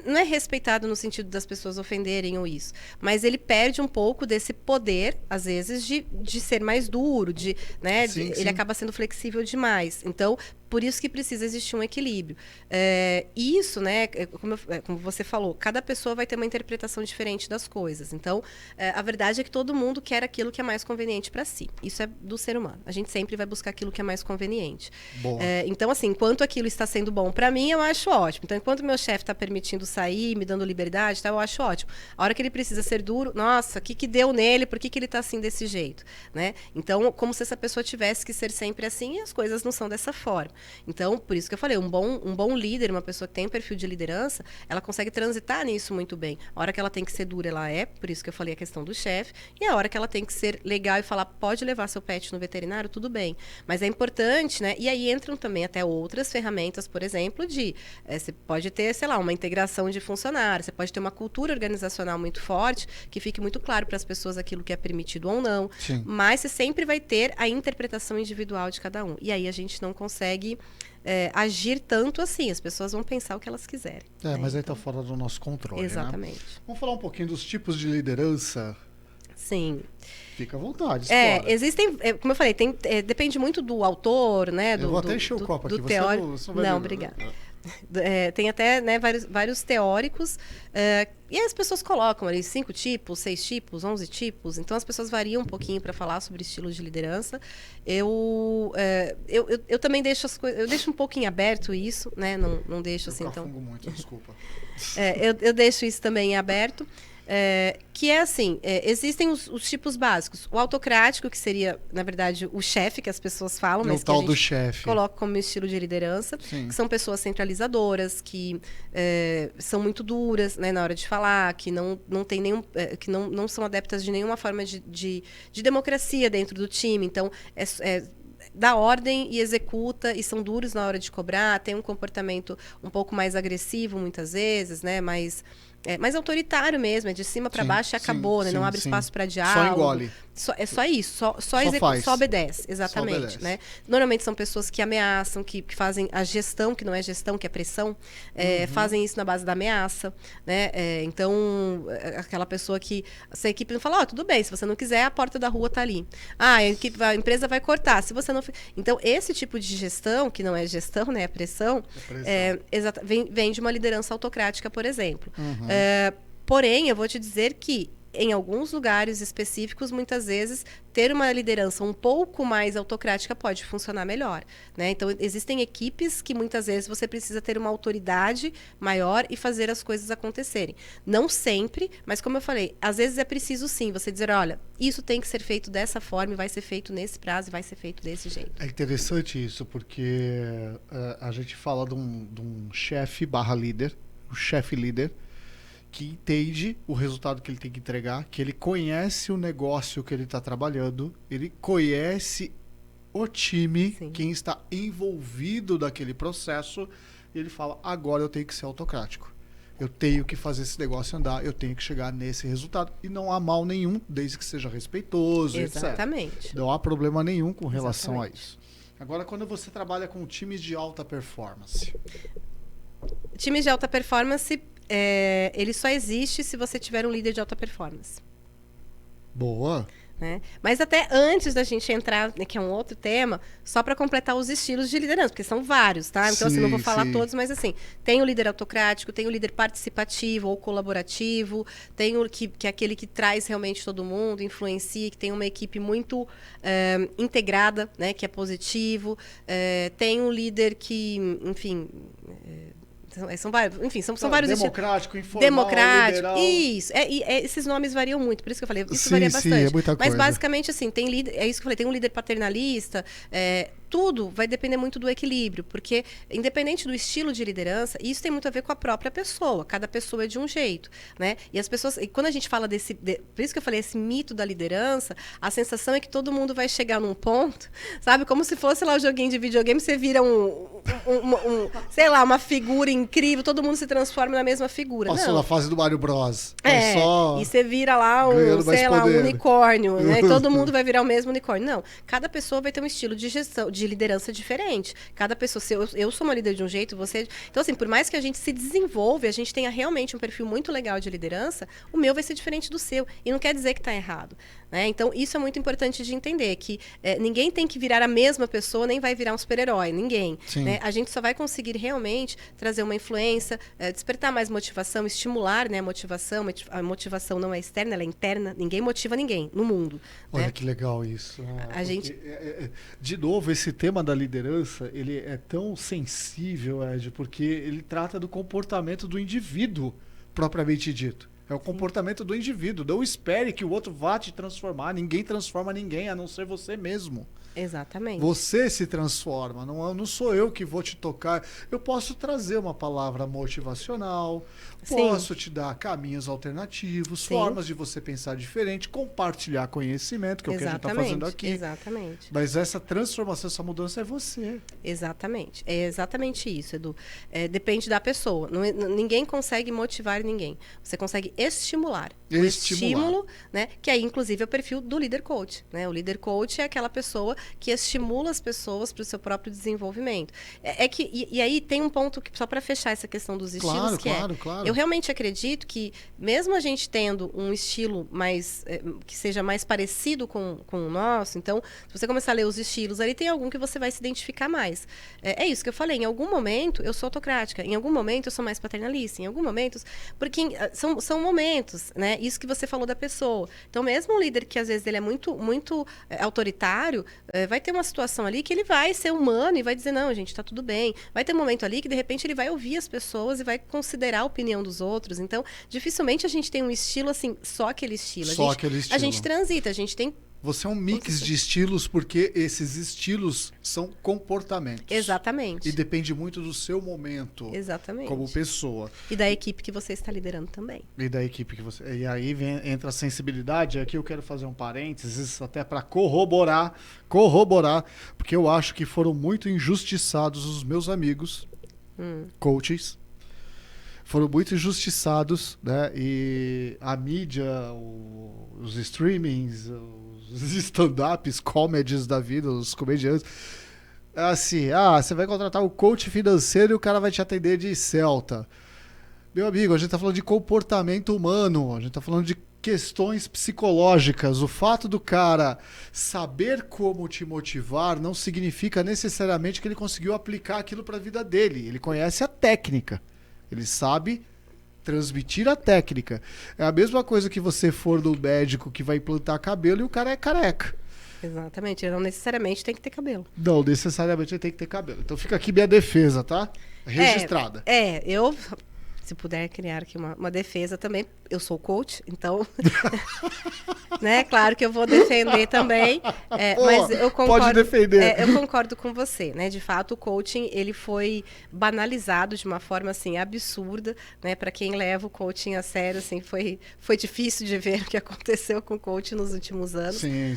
Não é respeitado no sentido das pessoas ofenderem ou isso, mas ele perde um pouco desse poder, às vezes, de ser mais duro, né? Sim. Ele acaba sendo flexível demais. Então, por isso que precisa existir um equilíbrio. Isso, né, como você falou, cada pessoa vai ter uma interpretação diferente das coisas. Então, a verdade é que todo mundo quer aquilo que é mais conveniente para si. Isso é do ser humano. A gente sempre vai buscar aquilo que é mais conveniente. Então, assim, enquanto aquilo está sendo bom para mim, eu acho ótimo. Então, enquanto meu chefe está permitindo sair, me dando liberdade, eu acho ótimo. A hora que ele precisa ser duro, nossa, o que deu nele? Por que ele está assim desse jeito? Né? Então, como se essa pessoa tivesse que ser sempre assim, e as coisas não são dessa forma. Então, por isso que eu falei, um bom líder, uma pessoa que tem um perfil de liderança, ela consegue transitar nisso muito bem. A hora que ela tem que ser dura, ela é, por isso que eu falei a questão do chefe, e a hora que ela tem que ser legal e falar, pode levar seu pet no veterinário, tudo bem. Mas é importante, né? E aí entram também até outras ferramentas, por exemplo, você pode ter, sei lá, uma integração de funcionários, você pode ter uma cultura organizacional muito forte, que fique muito claro para as pessoas aquilo que é permitido ou não. Sim. Mas você sempre vai ter a interpretação individual de cada um. E aí a gente não consegue agir tanto assim. As pessoas vão pensar o que elas quiserem. Mas aí então, está fora do nosso controle. exatamente. Né? Vamos falar um pouquinho dos tipos de liderança. Sim. Fica à vontade, explora. Existem, como eu falei, depende muito do autor, né? Eu vou até encher o copo aqui. Do teórico. Você não vai não, ver, obrigada. né? Tem até, né, vários teóricos, e as pessoas colocam ali 5 tipos, 6 tipos, 11 tipos. Então as pessoas variam um pouquinho para falar sobre estilos de liderança. Eu também deixo as coisas, eu deixo um pouquinho aberto isso, né? Não deixo assim tão. Muito, desculpa. Eu deixo isso também aberto. Que é assim, existem os tipos básicos. O autocrático, que seria, na verdade, o chefe que as pessoas falam, mas que a gente coloca como estilo de liderança, que são pessoas centralizadoras, que são muito duras, né, na hora de falar, que não tem nenhum, que não são adeptas de nenhuma forma de democracia dentro do time. Então, dá ordem e executa, e são duros na hora de cobrar, tem um comportamento um pouco mais agressivo muitas vezes, né, mais autoritário mesmo, é de cima para baixo e acabou, né? Não abre espaço para diálogo. Só engole. É só isso, só obedece, exatamente. Só obedece. Né? Normalmente são pessoas que ameaçam, que fazem a gestão, que não é gestão, que é pressão, fazem isso na base da ameaça. Né? Então, aquela pessoa que se a equipe não fala, tudo bem, se você não quiser, a porta da rua está ali. A empresa vai cortar, se você não... Então, esse tipo de gestão, que não é gestão, né? É pressão, vem de uma liderança autocrática, por exemplo. Porém, eu vou te dizer que em alguns lugares específicos, muitas vezes, ter uma liderança um pouco mais autocrática pode funcionar melhor. Né? Então, existem equipes que muitas vezes você precisa ter uma autoridade maior e fazer as coisas acontecerem. Não sempre, mas como eu falei, às vezes é preciso sim você dizer, olha, isso tem que ser feito dessa forma e vai ser feito nesse prazo e vai ser feito desse jeito. É interessante isso, porque a gente fala de um chefe / líder, o chefe líder, que entende o resultado que ele tem que entregar, que ele conhece o negócio que ele está trabalhando, ele conhece o time, sim, quem está envolvido daquele processo, e ele fala, agora eu tenho que ser autocrático. Eu tenho que fazer esse negócio andar, eu tenho que chegar nesse resultado. E não há mal nenhum, desde que seja respeitoso, exatamente, etc. Não há problema nenhum com relação a isso. Agora, quando você trabalha com times de alta performance... Times de alta performance... ele só existe se você tiver um líder de alta performance. Boa. Né? Mas até antes da gente entrar, né, que é um outro tema, só para completar os estilos de liderança, porque são vários, tá? Então, assim, não vou falar todos, mas assim, tem o líder autocrático, tem o líder participativo ou colaborativo, tem o que é aquele que traz realmente todo mundo, influencia, que tem uma equipe muito integrada, né, que é positivo, tem um líder que, enfim... São vários, enfim, são vários democrático, informal, liberal. Isso. Esses nomes variam muito, por isso que eu falei, isso varia bastante. É muita coisa. Mas basicamente, assim, tem líder, é isso que eu falei, tem um líder paternalista, tudo vai depender muito do equilíbrio, porque independente do estilo de liderança, isso tem muito a ver com a própria pessoa, cada pessoa é de um jeito, né? E as pessoas, e quando a gente fala por isso que eu falei, esse mito da liderança, a sensação é que todo mundo vai chegar num ponto, sabe? Como se fosse lá o joguinho de videogame, você vira sei lá, uma figura incrível, todo mundo se transforma na mesma figura. Passou na fase do Mario Bros. E você vira lá um unicórnio, né? E todo mundo vai virar o mesmo unicórnio. Não, cada pessoa vai ter um estilo de gestão, de liderança diferente. Cada pessoa, se eu sou uma líder de um jeito, você... Então, assim, por mais que a gente se desenvolva, a gente tenha realmente um perfil muito legal de liderança, o meu vai ser diferente do seu. E não quer dizer que está errado. Né? Então, isso é muito importante de entender, que ninguém tem que virar a mesma pessoa, nem vai virar um super-herói, ninguém. Né? A gente só vai conseguir realmente trazer uma influência, despertar mais motivação, estimular, né, a motivação. A motivação não é externa, ela é interna. Ninguém motiva ninguém no mundo. Olha, né? que legal isso. Gente... De novo, esse tema da liderança, ele é tão sensível, Ed, porque ele trata do comportamento do indivíduo, propriamente dito. É o comportamento do indivíduo. Não espere que o outro vá te transformar. Ninguém transforma ninguém, a não ser você mesmo. Exatamente. Você se transforma, não sou eu que vou te tocar. Eu posso trazer uma palavra motivacional, posso te dar caminhos alternativos, formas de você pensar diferente, compartilhar conhecimento, que é o que a gente está fazendo aqui. Exatamente. Mas essa transformação, essa mudança é você. Exatamente. É exatamente isso, Edu. Depende da pessoa. Ninguém consegue motivar ninguém. Você consegue estimular. O estímulo, né? Que aí, inclusive, é o perfil do líder coach. Né? O líder coach é aquela pessoa que estimula as pessoas para o seu próprio desenvolvimento. E aí tem um ponto que, só para fechar essa questão dos estilos, claro. Eu realmente acredito que, mesmo a gente tendo um estilo mais que seja mais parecido com o nosso, então, se você começar a ler os estilos, ali tem algum que você vai se identificar mais. É isso que eu falei, em algum momento eu sou autocrática, em algum momento eu sou mais paternalista, em algum momento... Porque são momentos, né? Isso que você falou da pessoa. Então, mesmo um líder que, às vezes, ele é muito autoritário, vai ter uma situação ali que ele vai ser humano e vai dizer, não, gente, tá tudo bem. Vai ter um momento ali que, de repente, ele vai ouvir as pessoas e vai considerar a opinião dos outros. Então, dificilmente a gente tem um estilo, assim, só aquele estilo. A gente transita, a gente tem... Você é um mix de estilos, porque esses estilos são comportamentos. Exatamente. E depende muito do seu momento. Exatamente. Como pessoa. E da equipe que você está liderando também. E aí entra a sensibilidade. Aqui eu quero fazer um parênteses, até para corroborar, porque eu acho que foram muito injustiçados os meus amigos, coaches. Foram muito injustiçados, né? E a mídia, os streamings, os stand-ups, comedies da vida, os comediantes. Assim, você vai contratar o coach financeiro e o cara vai te atender de Celta. Meu amigo, a gente tá falando de comportamento humano, a gente tá falando de questões psicológicas. O fato do cara saber como te motivar não significa necessariamente que ele conseguiu aplicar aquilo para a vida dele. Ele conhece a técnica. Ele sabe transmitir a técnica. É a mesma coisa que você for do médico que vai implantar cabelo e o cara é careca. Exatamente. Ele não necessariamente tem que ter cabelo. Não, necessariamente ele tem que ter cabelo. Então fica aqui minha defesa, tá? Registrada. Eu... Se puder criar aqui uma defesa também, eu sou coach, então, né? Claro que eu vou defender também, mas eu concordo. Pode defender. Eu concordo com você, né? De fato, o coaching ele foi banalizado de uma forma assim absurda, né? Para quem leva o coaching a sério, assim, foi difícil de ver o que aconteceu com o coaching nos últimos anos. Sim.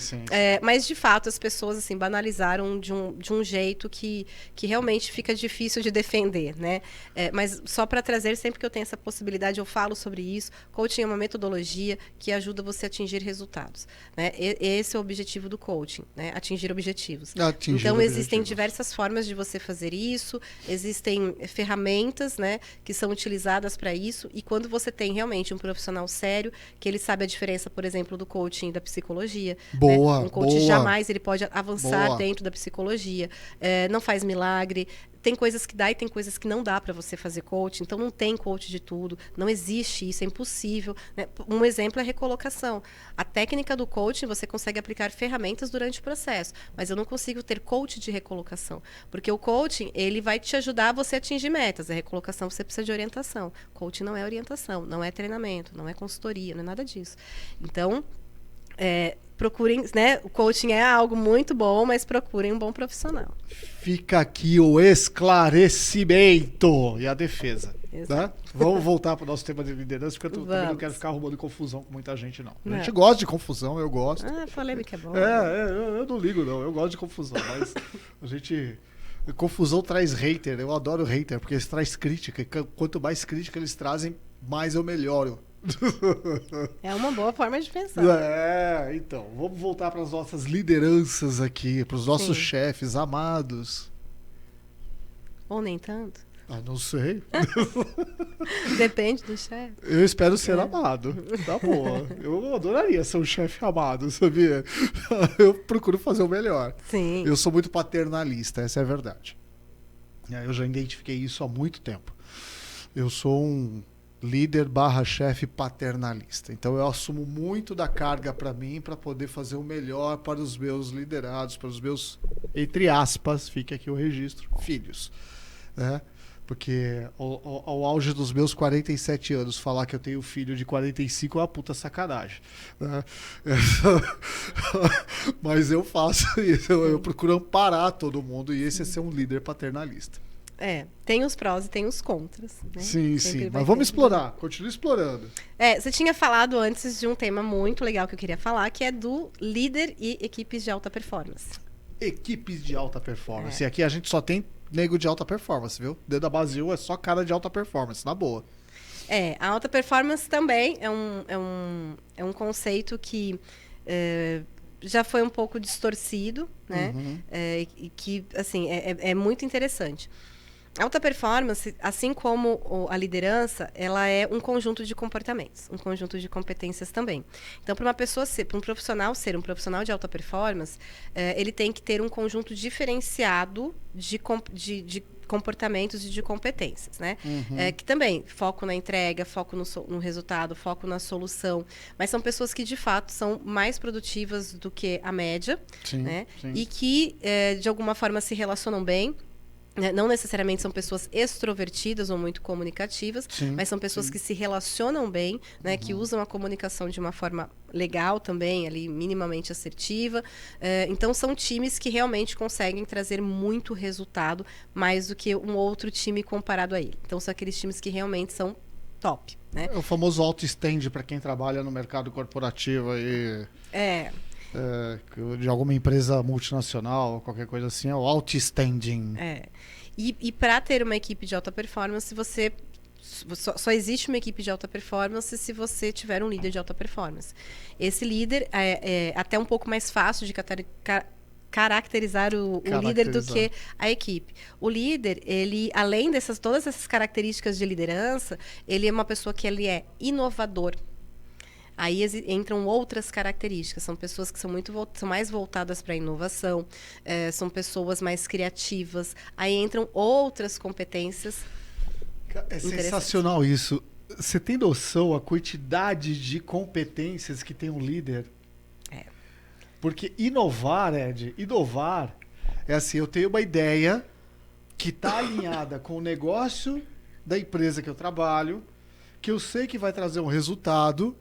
Mas de fato as pessoas assim banalizaram de um jeito que realmente fica difícil de defender, né? Mas só para trazer sempre que eu tenho essa possibilidade, eu falo sobre isso. Coaching é uma metodologia que ajuda você a atingir resultados, né? Esse é o objetivo do coaching, né? Atingir objetivos. Então, existem diversas formas de você fazer isso, existem ferramentas, né, que são utilizadas para isso, e quando você tem realmente um profissional sério, que ele sabe a diferença, por exemplo, do coaching e da psicologia. Boa, né? Um coach jamais ele pode avançar dentro da psicologia. Não faz milagre. Tem coisas que dá e tem coisas que não dá para você fazer coaching. Então, não tem coach de tudo. Não existe isso, é impossível. Né? Um exemplo é a recolocação. A técnica do coaching, você consegue aplicar ferramentas durante o processo. Mas eu não consigo ter coach de recolocação. Porque o coaching, ele vai te ajudar a você atingir metas. A recolocação, você precisa de orientação. Coaching não é orientação, não é treinamento, não é consultoria, não é nada disso. Então... procurem, né? O coaching é algo muito bom, mas procurem um bom profissional. Fica aqui o esclarecimento e a defesa. Né? Vamos voltar para o nosso tema de liderança, porque eu também não quero ficar arrumando confusão com muita gente, não. A gente gosta de confusão, eu gosto. Polêmica é bom. Eu não ligo, não. Eu gosto de confusão, mas a gente... Confusão traz hater. Eu adoro hater, porque eles trazem crítica. E quanto mais crítica eles trazem, mais eu melhoro. É uma boa forma de pensar. Então, vamos voltar para as nossas lideranças aqui, para os nossos chefes amados. Ou nem tanto? Não sei. Depende do chefe. Eu espero ser amado. Tá bom. Eu adoraria ser um chefe amado, sabia? Eu procuro fazer o melhor. Sim. Eu sou muito paternalista, essa é a verdade. Eu já identifiquei isso há muito tempo. Eu sou um líder / chefe paternalista. Então eu assumo muito da carga para mim para poder fazer o melhor para os meus liderados, para os meus, entre aspas, fica aqui o registro, filhos. Né? Porque ao auge dos meus 47 anos, falar que eu tenho filho de 45 é uma puta sacanagem. Né? Mas eu faço isso, eu procuro amparar todo mundo, e esse é ser um líder paternalista. Tem os prós e tem os contras. Né? Sim, sim. Mas vamos explorar, continue explorando. Você tinha falado antes de um tema muito legal que eu queria falar, que é do líder e equipes de alta performance. Equipes de alta performance. E aqui a gente só tem nego de alta performance, viu? Dentro da Basil é só cara de alta performance, na boa. A alta performance também é um conceito que já foi um pouco distorcido, né? E que, assim, é muito interessante. A alta performance, assim como a liderança, ela é um conjunto de comportamentos, um conjunto de competências também. Então, para um profissional ser um profissional de alta performance, ele tem que ter um conjunto diferenciado de comportamentos e de competências, né? Que também, foco na entrega, foco no resultado, foco na solução. Mas são pessoas que, de fato, são mais produtivas do que a média, né? E que, de alguma forma, se relacionam bem. Não necessariamente são pessoas extrovertidas ou muito comunicativas, mas são pessoas que se relacionam bem, né, que usam a comunicação de uma forma legal também, ali minimamente assertiva. Então, são times que realmente conseguem trazer muito resultado, mais do que um outro time comparado a ele. Então, são aqueles times que realmente são top. Né? É o famoso auto-stand para quem trabalha no mercado corporativo aí. De alguma empresa multinacional, qualquer coisa assim, é o auto-standing. E para ter uma equipe de alta performance, só existe uma equipe de alta performance se você tiver um líder de alta performance. Esse líder é até um pouco mais fácil de caracterizar o líder do que a equipe. O líder, ele, além todas essas características de liderança, ele é uma pessoa que ele é inovador. Aí entram outras características. São pessoas que são mais voltadas para a inovação, são pessoas mais criativas. Aí entram outras competências. É sensacional isso. Você tem noção a quantidade de competências que tem um líder? Porque inovar é assim, eu tenho uma ideia que está alinhada com o negócio da empresa que eu trabalho, que eu sei que vai trazer um resultado,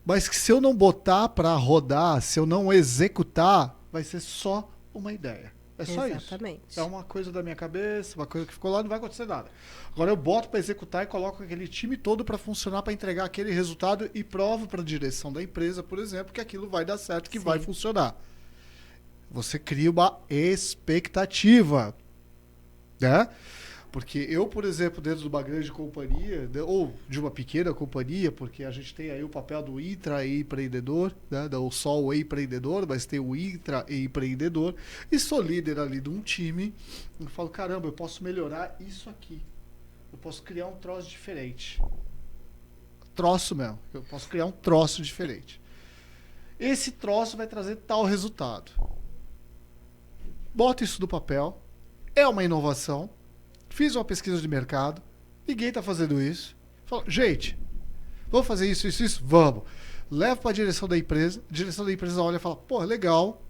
mas que se eu não botar para rodar, se eu não executar, vai ser só uma ideia. É só Exatamente. isso. É uma coisa da minha cabeça, uma coisa que ficou lá, não vai acontecer nada. Agora eu boto para executar e coloco aquele time todo para funcionar, para entregar aquele resultado e provo para a direção da empresa, por exemplo, que aquilo vai dar certo, que vai funcionar. Você cria uma expectativa, né? Porque eu, por exemplo, dentro de uma grande companhia, ou de uma pequena companhia, porque a gente tem aí o papel do intraempreendedor, né? Não só o empreendedor, mas tem o intraempreendedor, e sou líder ali de um time, e falo, caramba, eu posso melhorar isso aqui. Eu posso criar um troço diferente. Troço mesmo. Eu posso criar um troço diferente. Esse troço vai trazer tal resultado. Bota isso no papel. É uma inovação. Fiz uma pesquisa de mercado, ninguém está fazendo isso. Falo, gente, vamos fazer isso, isso, isso? Vamos. Levo para a direção da empresa olha e fala, pô, legal,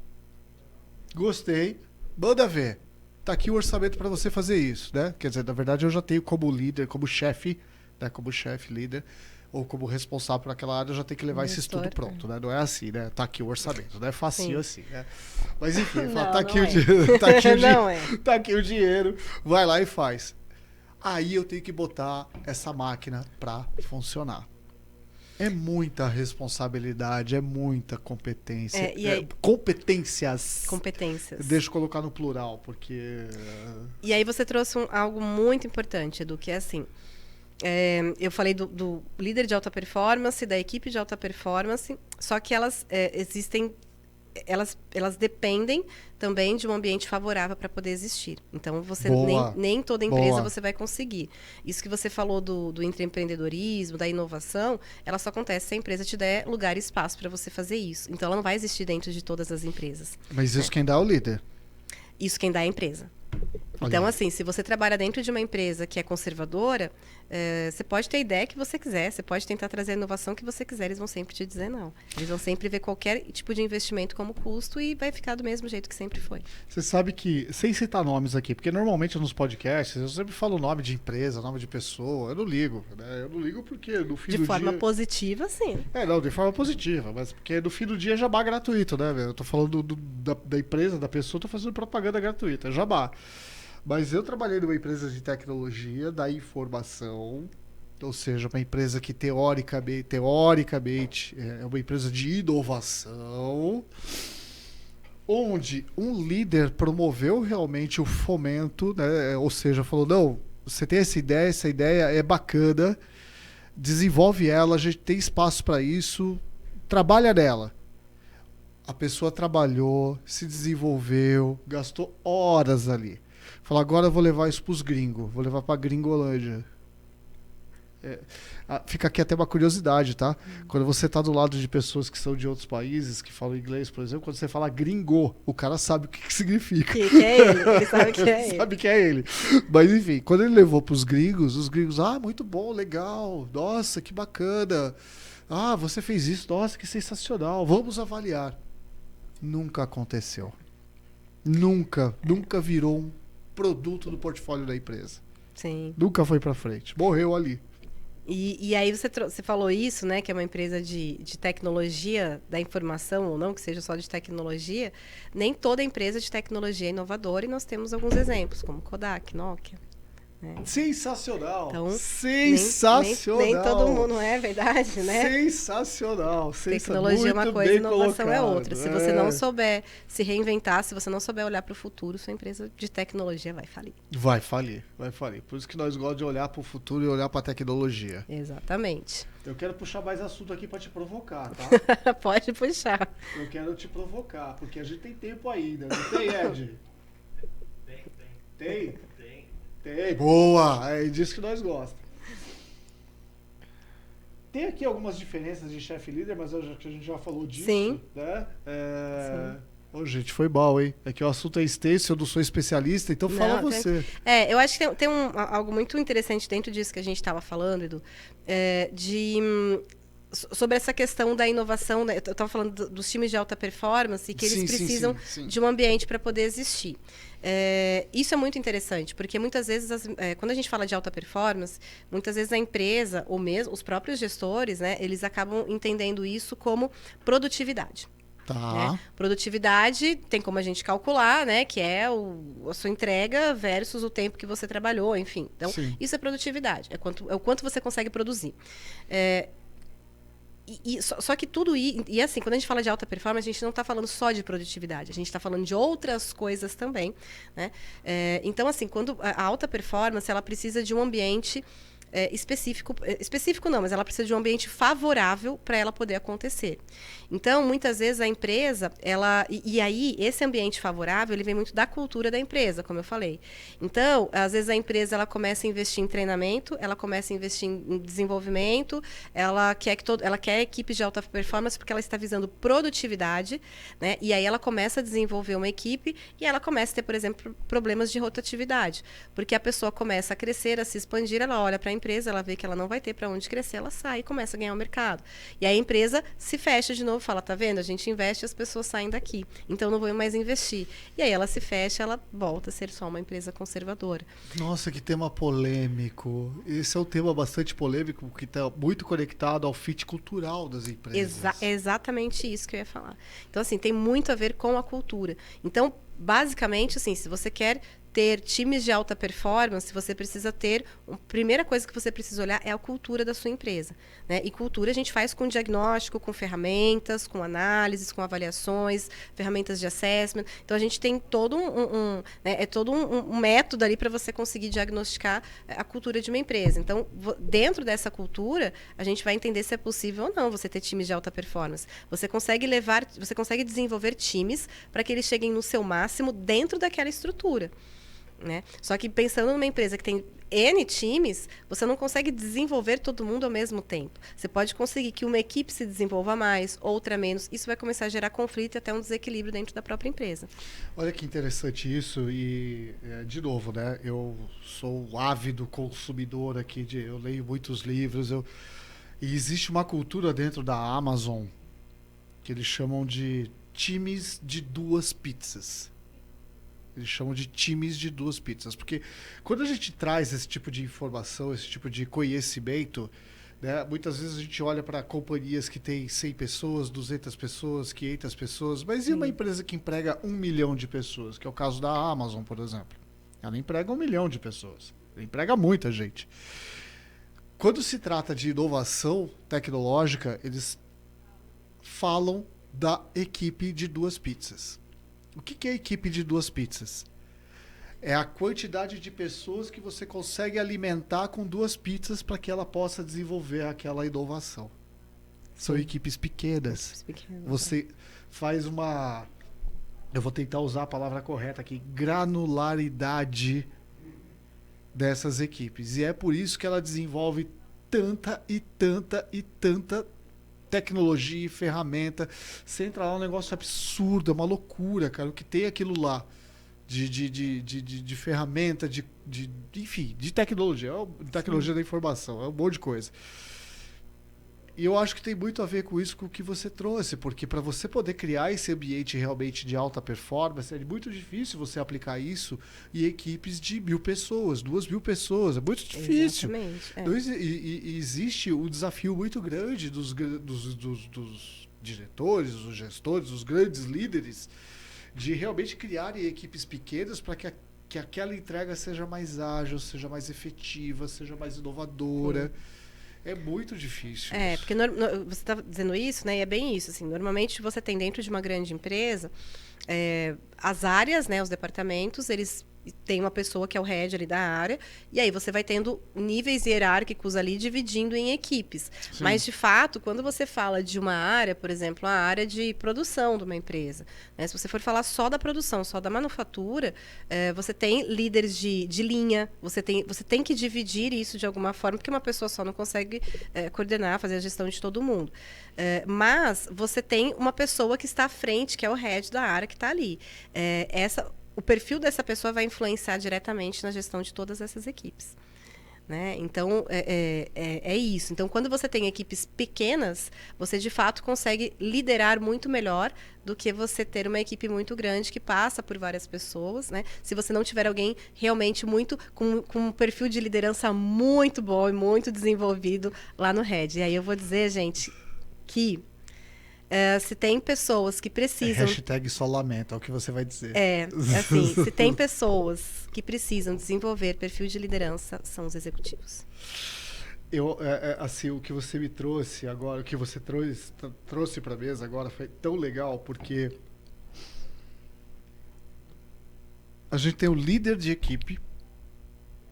gostei, manda ver. Tá aqui o orçamento para você fazer isso, né? Quer dizer, na verdade eu já tenho como líder, como chefe, né? Como chefe, líder, ou como responsável por aquela área, eu já tenho que levar esse estudo pronto, né? Não é assim, né? Tá aqui o orçamento, não é facinho assim, né? Mas enfim, fala, tá aqui o dinheiro, tá aqui o dinheiro, vai lá e faz. Aí eu tenho que botar essa máquina para funcionar. É muita responsabilidade, é muita competência. Competências. Deixa eu colocar no plural, porque... E aí você trouxe algo muito importante, Edu, que é assim... eu falei do líder de alta performance, da equipe de alta performance, só que elas existem, elas dependem também de um ambiente favorável para poder existir. Então, você nem toda empresa você vai conseguir. Isso que você falou do intraempreendedorismo, da inovação, ela só acontece se a empresa te der lugar e espaço para você fazer isso. Então, ela não vai existir dentro de todas as empresas. Mas isso quem dá é o líder. Isso quem dá é a empresa. Então, Olha. assim, se você trabalha dentro de uma empresa que é conservadora, você pode ter a ideia que você quiser, você pode tentar trazer a inovação que você quiser, eles vão sempre te dizer não. Eles vão sempre ver qualquer tipo de investimento como custo e vai ficar do mesmo jeito que sempre foi. Você sabe que, sem citar nomes aqui, porque normalmente nos podcasts eu sempre falo nome de empresa, nome de pessoa, eu não ligo, né? Eu não ligo porque no fim De do forma dia... positiva, sim. Não, de forma positiva, mas porque no fim do dia é jabá gratuito, né, velho? Eu tô falando da empresa, da pessoa, tô fazendo propaganda gratuita, é jabá. Mas eu trabalhei numa empresa de tecnologia da informação, ou seja, uma empresa que teoricamente é uma empresa de inovação, onde um líder promoveu realmente o fomento, né? Ou seja, falou, não, você tem essa ideia é bacana, desenvolve ela, a gente tem espaço para isso, trabalha nela. A pessoa trabalhou, se desenvolveu, gastou horas ali. Falou, agora eu vou levar isso pros gringos, vou levar pra Gringolândia. Fica aqui até uma curiosidade, tá? Quando você tá do lado de pessoas que são de outros países, que falam inglês, por exemplo, quando você fala gringo, o cara sabe o que significa. Que é ele, ele sabe que é ele. Sabe que é ele. Mas enfim, quando ele levou pros gringos, os gringos, muito bom, legal, nossa, que bacana. Você fez isso, nossa, que sensacional, vamos avaliar. Nunca aconteceu. Nunca virou um produto do portfólio da empresa. Sim. Nunca foi pra frente. Morreu ali. E aí você falou isso, né? Que é uma empresa de tecnologia da informação, ou não, que seja só de tecnologia. Nem toda empresa de tecnologia é inovadora, e nós temos alguns exemplos, como Kodak, Nokia. Né? Sensacional. Então, sensacional. Nem todo mundo, não é verdade, né? Sensacional. Tecnologia é uma muito coisa, bem inovação é colocado. outra. Se você não souber se reinventar, se você não souber olhar para o futuro, sua empresa de tecnologia vai falir. Vai falir. Por isso que nós gostamos de olhar para o futuro e olhar para a tecnologia. Exatamente. Eu quero puxar mais assunto aqui para te provocar, tá? Pode puxar. Eu quero te provocar, porque a gente tem tempo ainda. Não tem, Ed? Tem? Tem. Boa! É disso que nós gostamos. Tem aqui algumas diferenças de chefe líder, mas que a gente já falou disso. Sim. Né? Sim. Ô, gente, foi mal, hein? É que o assunto é extenso, eu não sou especialista, então fala você. Eu acho que tem algo muito interessante dentro disso que a gente estava falando, Edu, sobre essa questão da inovação, né? Eu estava falando dos times de alta performance e que eles precisam de um ambiente para poder existir. Isso é muito interessante, porque muitas vezes, quando a gente fala de alta performance, muitas vezes a empresa, ou mesmo os próprios gestores, né, eles acabam entendendo isso como produtividade. Tá. Né? Produtividade tem como a gente calcular, né, que é a sua entrega versus o tempo que você trabalhou, enfim. Então, isso é produtividade, é o quanto você consegue produzir. Só que tudo isso, e assim, quando a gente fala de alta performance, a gente não está falando só de produtividade, a gente está falando de outras coisas também, né? Então, assim, quando a alta performance, ela precisa de um ambiente específico não, mas ela precisa de um ambiente favorável para ela poder acontecer. Então, muitas vezes a empresa, e aí esse ambiente favorável, ele vem muito da cultura da empresa, como eu falei. Então, às vezes a empresa ela começa a investir em treinamento, ela começa a investir em desenvolvimento, ela quer equipes de alta performance porque ela está visando produtividade, né? E aí ela começa a desenvolver uma equipe e ela começa a ter, por exemplo, problemas de rotatividade, porque a pessoa começa a crescer, a se expandir, ela olha para a empresa, ela vê que ela não vai ter para onde crescer, ela sai e começa a ganhar o mercado. E aí a empresa se fecha de novo, fala, tá vendo? A gente investe e as pessoas saem daqui. Então não vou mais investir. E aí ela se fecha, ela volta a ser só uma empresa conservadora. Nossa, que tema polêmico. Esse é um tema bastante polêmico, que está muito conectado ao fit cultural das empresas. É exatamente isso que eu ia falar. Então, assim, tem muito a ver com a cultura. Então, basicamente, assim, se você quer ter times de alta performance, você precisa ter... A primeira coisa que você precisa olhar é a cultura da sua empresa. Né? E cultura a gente faz com diagnóstico, com ferramentas, com análises, com avaliações, ferramentas de assessment. Então, a gente tem todo um método ali para você conseguir diagnosticar a cultura de uma empresa. Então, dentro dessa cultura, a gente vai entender se é possível ou não você ter times de alta performance. Você consegue desenvolver times para que eles cheguem no seu máximo dentro daquela estrutura. Né? Só que pensando numa empresa que tem N times, você não consegue desenvolver todo mundo ao mesmo tempo. Você pode conseguir que uma equipe se desenvolva mais, outra menos. Isso vai começar a gerar conflito e até um desequilíbrio dentro da própria empresa. Olha que interessante isso e, de novo, né? Eu sou ávido consumidor aqui, eu leio muitos livros, e existe uma cultura dentro da Amazon que eles chamam de times de 2 pizzas. Eles chamam de times de 2 pizzas. Porque quando a gente traz esse tipo de informação, esse tipo de conhecimento, né, muitas vezes a gente olha para companhias que têm 100 pessoas, 200 pessoas, 500 pessoas, mas e uma empresa que emprega 1 milhão de pessoas, que é o caso da Amazon, por exemplo? Ela emprega 1 milhão de pessoas. Ela emprega muita gente. Quando se trata de inovação tecnológica, eles falam da equipe de 2 pizzas. O que é a equipe de 2 pizzas? É a quantidade de pessoas que você consegue alimentar com 2 pizzas para que ela possa desenvolver aquela inovação. São equipes pequenas. Você faz uma... Eu vou tentar usar a palavra correta aqui. Granularidade dessas equipes. E é por isso que ela desenvolve tanta e tanta e tanta tecnologia e ferramenta. Você entra lá, é um negócio absurdo, é uma loucura, cara. O que tem aquilo lá de ferramenta, enfim, de tecnologia. Tecnologia da informação, é um monte de coisa. E eu acho que tem muito a ver com isso, com o que você trouxe, porque para você poder criar esse ambiente realmente de alta performance, é muito difícil você aplicar isso em equipes de 1.000 pessoas, 2.000 pessoas, é muito difícil. Exatamente. Então, e existe um desafio muito grande dos diretores, dos gestores, dos grandes líderes, de realmente criarem equipes pequenas para que aquela entrega seja mais ágil, seja mais efetiva, seja mais inovadora. É muito difícil. É, porque você está dizendo isso, né? E é bem isso. Assim, normalmente você tem dentro de uma grande empresa as áreas, né? Os departamentos, eles têm uma pessoa que é o head ali da área, e aí você vai tendo níveis hierárquicos ali dividindo em equipes. Sim. Mas, de fato, quando você fala de uma área, por exemplo, a área de produção de uma empresa, né? Se você for falar só da produção, só da manufatura, você tem líderes de linha, você tem que dividir isso de alguma forma, porque uma pessoa só não consegue coordenar, fazer a gestão de todo mundo. Mas você tem uma pessoa que está à frente, que é o head da área que está ali. O perfil dessa pessoa vai influenciar diretamente na gestão de todas essas equipes. Né? Então, é isso. Então, quando você tem equipes pequenas, você, de fato, consegue liderar muito melhor do que você ter uma equipe muito grande que passa por várias pessoas. Né? Se você não tiver alguém realmente com um perfil de liderança muito bom e muito desenvolvido lá no head. E aí eu vou dizer, gente, que... se tem pessoas que precisam... Hashtag só lamento, é o que você vai dizer. Assim, se tem pessoas que precisam desenvolver perfil de liderança, são os executivos. Assim, o que você me trouxe agora, o que você trouxe para a mesa agora foi tão legal, porque a gente tem o líder de equipe,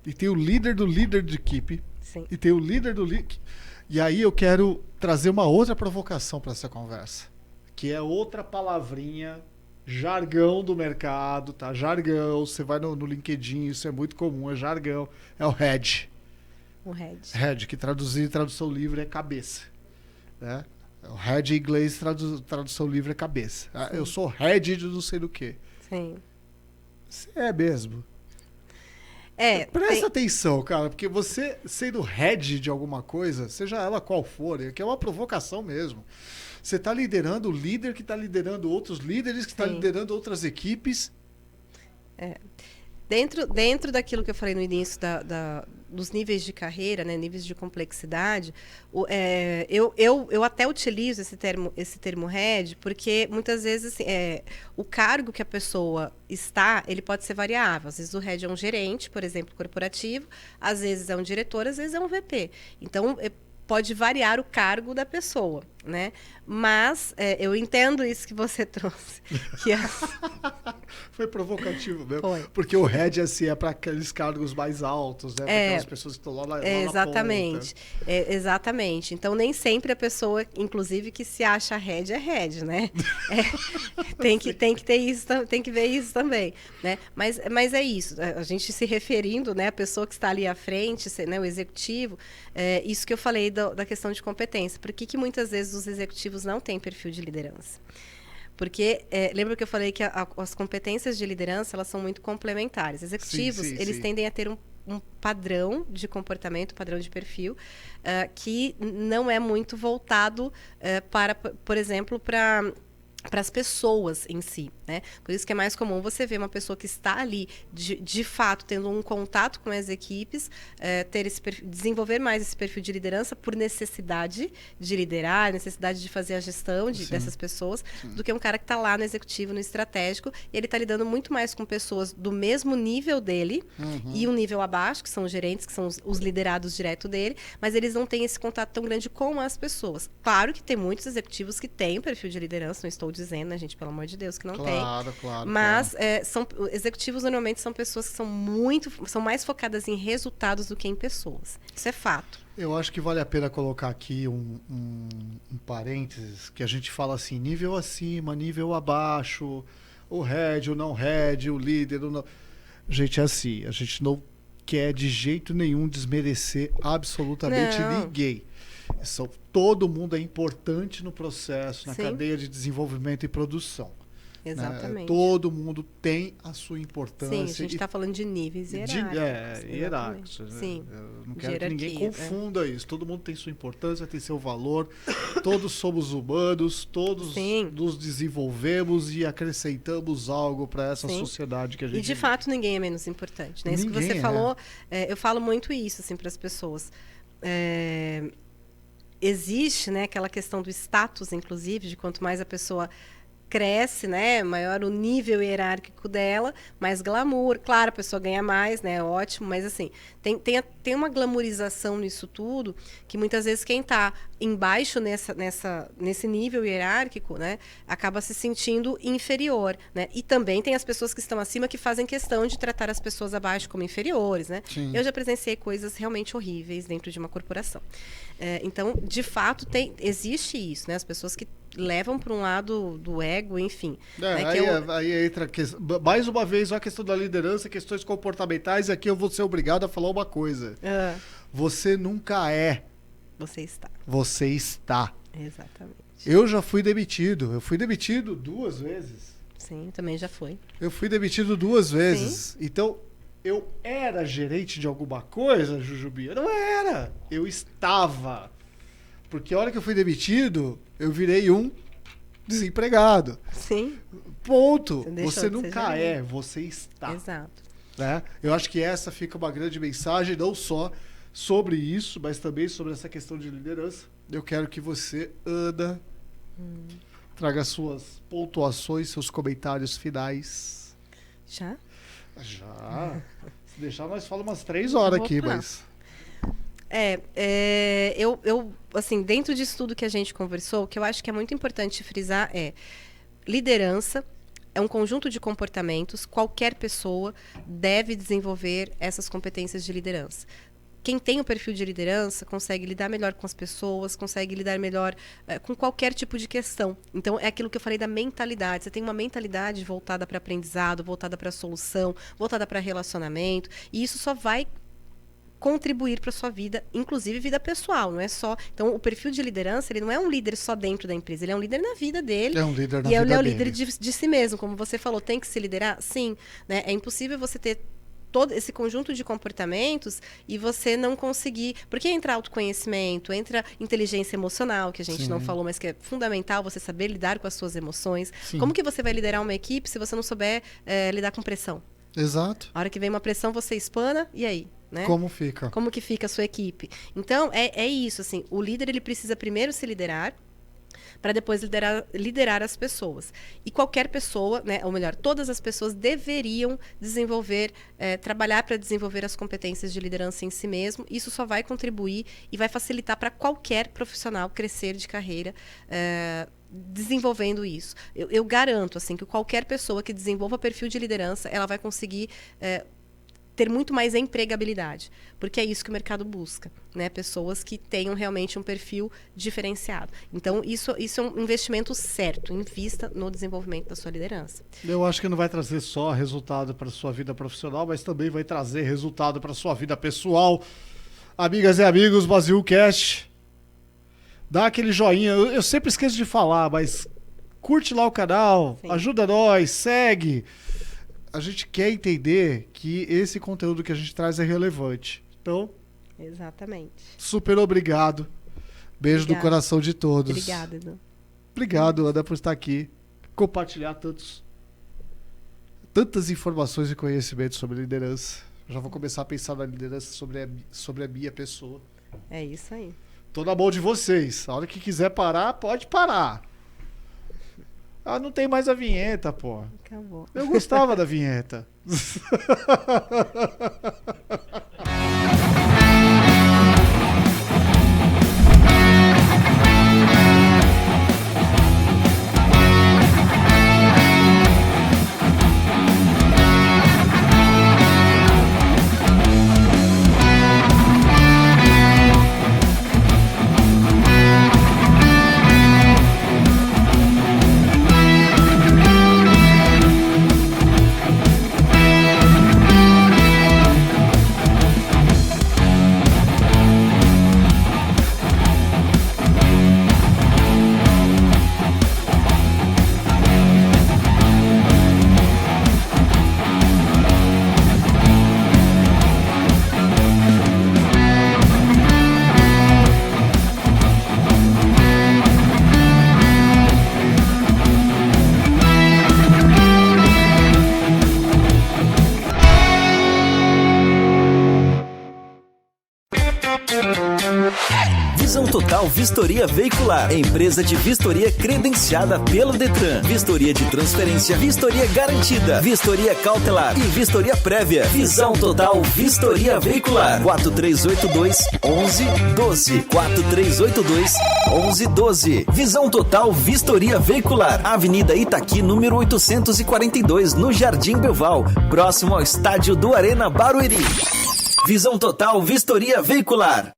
e tem o líder do líder de equipe, Sim. E tem o líder do líder... E aí eu quero trazer uma outra provocação para essa conversa, que é outra palavrinha, jargão do mercado, tá? Jargão, você vai no LinkedIn, isso é muito comum, é jargão, é o head. O head. Head, que tradução livre é cabeça, né? O head em inglês, tradução livre é cabeça. Sim. Eu sou head de não sei do que. Sim. Você é mesmo. Presta atenção, cara, porque você, sendo head de alguma coisa, seja ela qual for, que é uma provocação mesmo. Você está liderando o líder que está liderando outros líderes, que está liderando outras equipes. Dentro daquilo que eu falei no início dos níveis de carreira, né, níveis de complexidade, eu até utilizo esse termo head, porque muitas vezes assim, o cargo que a pessoa está, ele pode ser variável. Às vezes o head é um gerente, por exemplo, corporativo, às vezes é um diretor, às vezes é um VP. Então, pode variar o cargo da pessoa, né? Mas eu entendo isso que você trouxe. Foi provocativo mesmo. Foi. Porque o head assim, é para aqueles cargos mais altos, né? Para aquelas pessoas que estão lá na exatamente. ponta. Exatamente. Então, nem sempre a pessoa, inclusive, que se acha head é head, né? Tem que ter isso, tem que ver isso também, né? Mas é isso. A gente se referindo, né? A pessoa que está ali à frente, né, o executivo, isso que eu falei da questão de competência. Por que muitas vezes os executivos não têm perfil de liderança? Porque, lembra que eu falei que as competências de liderança, elas são muito complementares. Executivos, eles tendem a ter um padrão de comportamento, um padrão de perfil, que não é muito voltado para, por exemplo, para as pessoas em si, né? Por isso que é mais comum você ver uma pessoa que está ali, de fato, tendo um contato com as equipes, desenvolver mais esse perfil de liderança por necessidade de liderar, necessidade de fazer a gestão dessas pessoas, do que um cara que está lá no executivo, no estratégico, e ele está lidando muito mais com pessoas do mesmo nível dele e um nível abaixo, que são os gerentes, que são os liderados direto dele, mas eles não têm esse contato tão grande com as pessoas. Claro que tem muitos executivos que têm perfil de liderança, não estou dizendo, né, gente, pelo amor de Deus, que não tem. Claro. Mas executivos normalmente são pessoas que são mais focadas em resultados do que em pessoas. Isso é fato. Eu acho que vale a pena colocar aqui um parênteses, que a gente fala assim, nível acima, nível abaixo, o head, o não head, o líder, o não... Gente, é assim, a gente não quer de jeito nenhum desmerecer absolutamente ninguém. Todo mundo é importante no processo, na cadeia de desenvolvimento e produção. Exatamente. Né? Todo mundo tem a sua importância. Sim, a gente está falando de níveis hierárquicos. Hierárquicos. Sim. Eu não quero que ninguém confunda isso. Todo mundo tem sua importância, tem seu valor. Todos somos humanos, todos nos desenvolvemos e acrescentamos algo para essa sociedade que a gente vive. E de fato ninguém é menos importante. Né? Isso que você falou, eu falo muito isso assim, para as pessoas. Existe, né, aquela questão do status, inclusive, de quanto mais a pessoa cresce, né, maior o nível hierárquico dela, mais glamour. Claro, a pessoa ganha mais, né, ótimo, mas assim, tem uma glamourização nisso tudo, que muitas vezes quem está embaixo nesse nível hierárquico, né, acaba se sentindo inferior, né, e também tem as pessoas que estão acima que fazem questão de tratar as pessoas abaixo como inferiores, né. Eu já presenciei coisas realmente horríveis dentro de uma corporação. Então, de fato, existe isso, né, as pessoas que levam para um lado do ego, enfim. Aí entra mais uma vez a questão da liderança, questões comportamentais, e aqui eu vou ser obrigado a falar uma coisa. Você nunca é. Você está. Você está. Exatamente. Eu já fui demitido. Eu fui demitido 2 vezes. Sim, também já foi. Eu fui demitido 2 vezes. Sim. Então, eu era gerente de alguma coisa, Jujubi? Eu não era. Eu estava. Porque a hora que eu fui demitido, eu virei um desempregado. Sim. Ponto. Você nunca é, você está. Exato. Né? Eu acho que essa fica uma grande mensagem, não só sobre isso, mas também sobre essa questão de liderança. Eu quero que você, Ana, traga suas pontuações, seus comentários finais. Já? Já. Se deixar, nós falamos umas 3 horas aqui, mas... Eu, assim, dentro disso tudo que a gente conversou, o que eu acho que é muito importante frisar é liderança é um conjunto de comportamentos, qualquer pessoa deve desenvolver essas competências de liderança. Quem tem o perfil de liderança consegue lidar melhor com as pessoas, consegue lidar melhor com qualquer tipo de questão. Então, é aquilo que eu falei da mentalidade. Você tem uma mentalidade voltada para aprendizado, voltada para solução, voltada para relacionamento, e isso só vai contribuir para sua vida, inclusive vida pessoal, não é só... Então, o perfil de liderança, ele não é um líder só dentro da empresa, ele é um líder na vida dele. É um líder na vida dele. E ele é um dele. líder de si mesmo, como você falou, tem que se liderar? Sim, né? É impossível você ter todo esse conjunto de comportamentos e você não conseguir... Porque entra autoconhecimento, entra inteligência emocional, que a gente não falou, mas que é fundamental você saber lidar com as suas emoções. Sim. Como que você vai liderar uma equipe se você não souber lidar com pressão? Exato. A hora que vem uma pressão, você espana, e aí? Né? Como fica? Como que fica a sua equipe? Então, é isso, assim, o líder ele precisa primeiro se liderar, para depois liderar as pessoas. E qualquer pessoa, né, ou melhor, todas as pessoas deveriam trabalhar para desenvolver as competências de liderança em si mesmo. Isso só vai contribuir e vai facilitar para qualquer profissional crescer de carreira, desenvolvendo isso. Eu garanto assim, que qualquer pessoa que desenvolva perfil de liderança, ela vai conseguir ter muito mais empregabilidade, porque é isso que o mercado busca, né? Pessoas que tenham realmente um perfil diferenciado. Então, isso é um investimento certo, invista no desenvolvimento da sua liderança. Eu acho que não vai trazer só resultado para a sua vida profissional, mas também vai trazer resultado para a sua vida pessoal. Amigas e amigos, Brasilcast, dá aquele joinha. Eu sempre esqueço de falar, mas curte lá o canal, sim, ajuda nós, segue. A gente quer entender que esse conteúdo que a gente traz é relevante. Então, exatamente. Super obrigado. Beijo Obrigada. no coração de todos. Obrigada, Edu. Obrigado, Ana, por estar aqui. Compartilhar tantas informações e conhecimentos sobre liderança. Já vou começar a pensar na liderança sobre a minha pessoa. É isso aí. Tô na mão de vocês. A hora que quiser parar, pode parar. Ah, não tem mais a vinheta, pô. Acabou. Eu gostava da vinheta. Visão Total Vistoria Veicular, empresa de vistoria credenciada pelo Detran. Vistoria de transferência, vistoria garantida, vistoria cautelar e vistoria prévia. Visão Total Vistoria Veicular. 4382-1112. 4382-1112. Visão Total Vistoria Veicular. Avenida Itaqui, número 842, no Jardim Belval, próximo ao estádio do Arena Barueri. Visão Total Vistoria Veicular.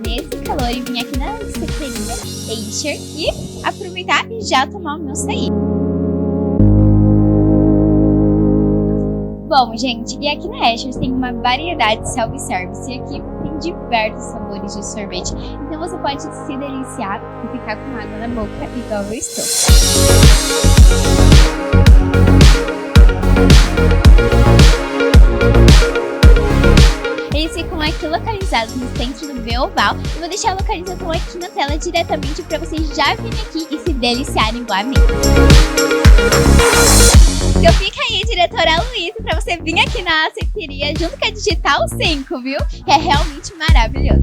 Nesse calor e vim aqui na secretaria Acer e aproveitar e já tomar o meu açaí. Bom, gente, e aqui na Acer tem uma variedade de self-service e aqui tem diversos sabores de sorvete. Então você pode se deliciar e ficar com água na boca igual eu estou. Eles ficam aqui localizados no centro do Belval e vou deixar a localização aqui na tela diretamente para vocês já virem aqui e se deliciarem igual a mim. Então fica aí, diretora Luísa, para você vir aqui na secretaria junto com a Digital 5, viu? Que é realmente maravilhoso.